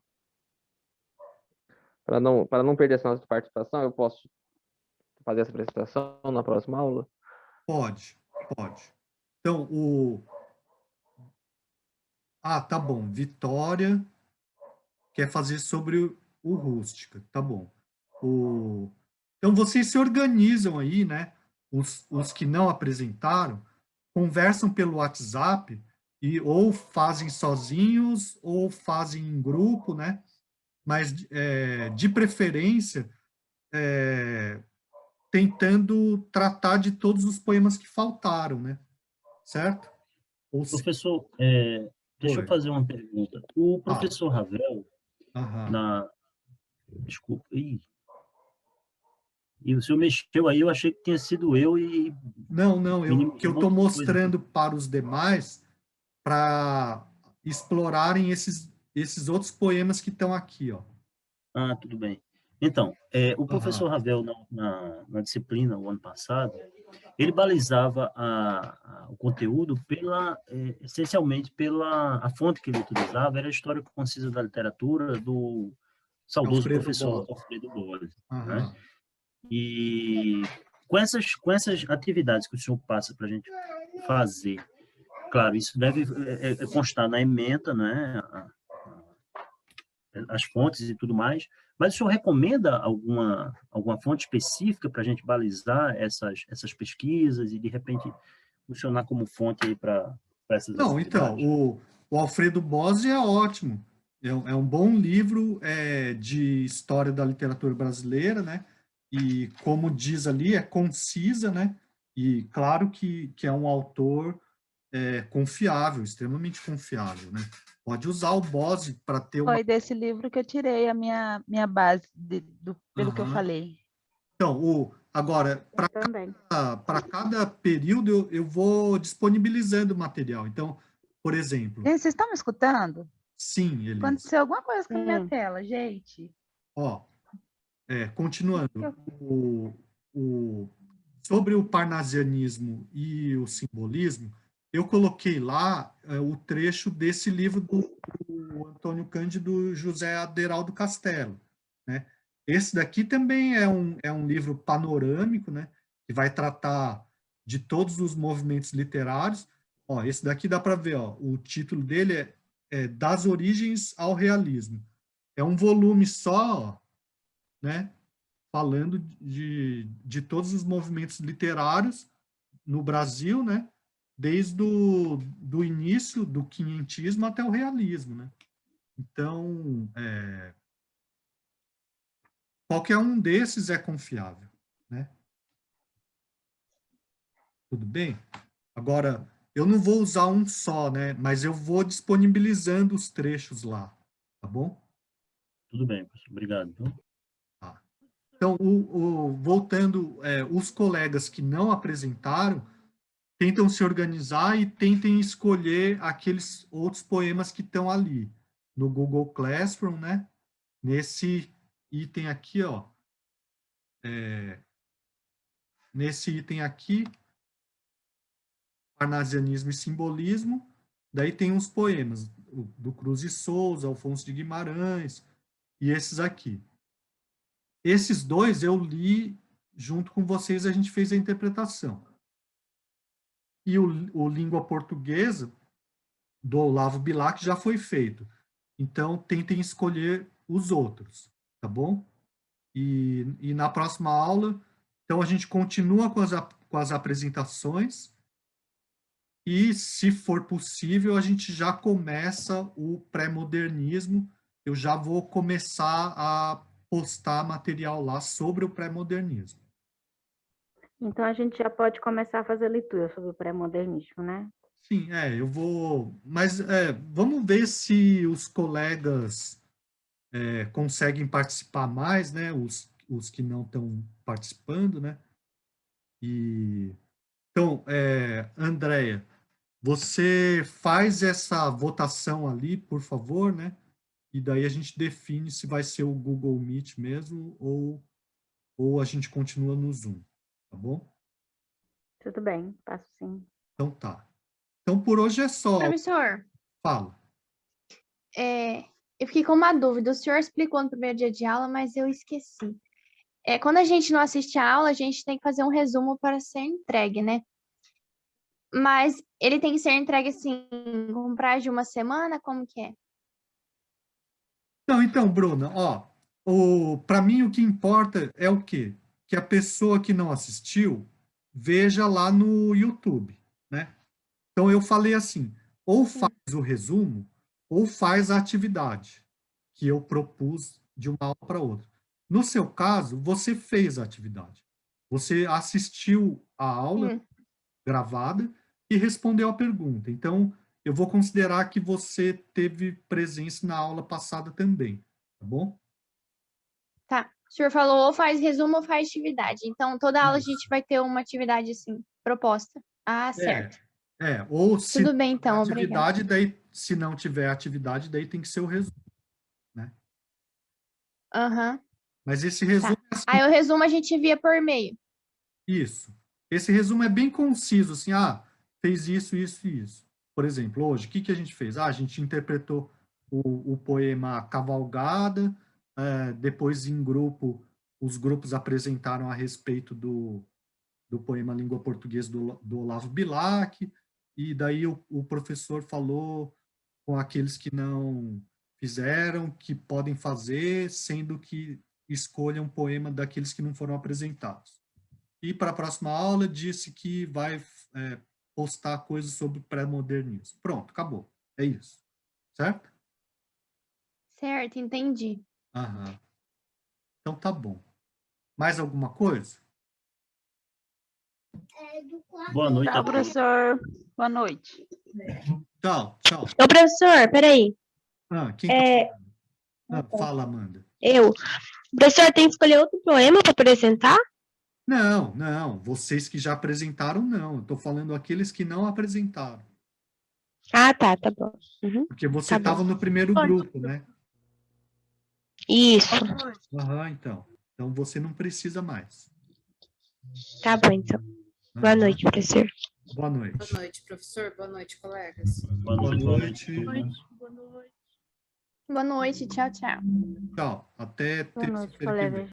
Para não perder essa nossa participação, eu posso fazer essa apresentação na próxima aula? Pode. Então, tá bom. Vitória quer fazer sobre o Rústica. Tá bom. Então, vocês se organizam aí, né? Os que não apresentaram, conversam pelo WhatsApp e ou fazem sozinhos ou fazem em grupo, né? Mas, de preferência, tentando tratar de todos os poemas que faltaram, né? Certo? Professor, deixa eu fazer uma pergunta. O professor Ravel, desculpa, e o senhor mexeu aí, eu achei que tinha sido eu e... Não, que eu estou mostrando para os demais para explorarem esses outros poemas que estão aqui, ó. Tudo bem. Então, o professor Ravel, na disciplina, o ano passado, ele balizava o conteúdo essencialmente a fonte que ele utilizava era a História Concisa da Literatura, do saudoso professor Alfredo Bose. Né? E com essas atividades que o senhor passa para a gente fazer, claro, isso deve constar na ementa, né? As fontes e tudo mais, mas o senhor recomenda alguma fonte específica para a gente balizar essas pesquisas e, de repente, funcionar como fonte aí para essas atividades? Então, o Alfredo Bose é ótimo. É um bom livro de história da literatura brasileira, né? E, como diz ali, é concisa, né? E, claro que é um autor confiável, extremamente confiável, né? Pode usar o Bose para ter Foi desse livro que eu tirei a minha base, pelo que eu falei. Então, agora, para cada período, eu vou disponibilizando o material. Então, por exemplo... Vocês estão me escutando? Sim, Elisa. Aconteceu alguma coisa com a minha tela, gente. Continuando. Sobre o parnasianismo e o simbolismo, eu coloquei lá o trecho desse livro do Antônio Cândido José Aderaldo Castelo, né? Esse daqui também é um livro panorâmico, né? Que vai tratar de todos os movimentos literários. Esse daqui dá para ver, o título dele é Das Origens ao Realismo. É um volume só, né? Falando de todos os movimentos literários no Brasil, né? Desde do início do quinhentismo até o realismo, né? Então, qualquer um desses é confiável, né? Tudo bem? Agora, eu não vou usar um só, né? Mas eu vou disponibilizando os trechos lá, tá bom? Tudo bem, professor. Obrigado. Viu? Tá. Então, voltando, os colegas que não apresentaram, tentam se organizar e tentem escolher aqueles outros poemas que estão ali, no Google Classroom, né? Nesse item aqui, ó. Nesse item aqui, Parnasianismo e Simbolismo, daí tem os poemas do Cruz e Souza, Alfonso de Guimarães, e esses aqui. Esses dois eu li junto com vocês, a gente fez a interpretação. E o Língua Portuguesa, do Olavo Bilac, já foi feito. Então, tentem escolher os outros, tá bom? E na próxima aula, então, a gente continua com as apresentações e, se for possível, a gente já começa o pré-modernismo. Eu já vou começar a postar material lá sobre o pré-modernismo. Então, a gente já pode começar a fazer leitura sobre o pré-modernismo, né? Sim, eu vou... Mas vamos ver se os colegas conseguem participar mais, né? Os que não estão participando, né? Então, Andréia, você faz essa votação ali, por favor, né? E daí a gente define se vai ser o Google Meet mesmo ou a gente continua no Zoom, tá bom? Tudo bem, passo sim. Então tá. Então por hoje é só. Professor, Fala. eu fiquei com uma dúvida. O senhor explicou no primeiro dia de aula, mas eu esqueci. Quando a gente não assiste a aula, a gente tem que fazer um resumo para ser entregue, né? Mas ele tem que ser entregue, assim, com prazo de uma semana? Como que é? Então, Bruna, para mim o que importa é o quê? Que a pessoa que não assistiu veja lá no YouTube, né? Então eu falei assim, ou faz o resumo, ou faz a atividade que eu propus de uma aula para outra. No seu caso, você fez a atividade. Você assistiu a aula gravada e respondeu a pergunta. Então, eu vou considerar que você teve presença na aula passada também, tá bom? Tá. O senhor falou ou faz resumo ou faz atividade. Então, toda aula a gente vai ter uma atividade, assim, proposta. Ah, certo. Ou se Tudo bem, então, atividade, daí, se não tiver atividade, daí tem que ser o resumo, né? Aham. Mas esse resumo Tá. Aí o resumo a gente envia por e-mail. Isso. Esse resumo é bem conciso, assim, fez isso, isso e isso. Por exemplo, hoje, o que a gente fez? A gente interpretou o poema Cavalgada, depois em grupo, os grupos apresentaram a respeito do poema Língua Portuguesa do Olavo Bilac, e daí o professor falou com aqueles que não fizeram, que podem fazer, sendo que escolham um poema daqueles que não foram apresentados. E para a próxima aula disse que vai postar coisas sobre pré-modernismo. Pronto, acabou. É isso. Certo? Certo, entendi. Aham. Então tá bom. Mais alguma coisa? Boa noite. Tchau, professor. Boa noite. Tchau, tchau. Ô, professor, peraí. Quem tá falando? Fala, Amanda. Eu. O professor tem que escolher outro poema para apresentar? Não. Vocês que já apresentaram, não. Eu estou falando aqueles que não apresentaram. Ah, tá bom. Uhum. Porque você estava no primeiro grupo, né? Isso. Então. Então você não precisa mais. Tá bom, então. Boa noite, professor. Boa noite. Boa noite, professor. Boa noite, colegas. Boa noite. Boa noite, tchau, tchau. Tchau. Até Boa noite, terça-feira que vem. colegas.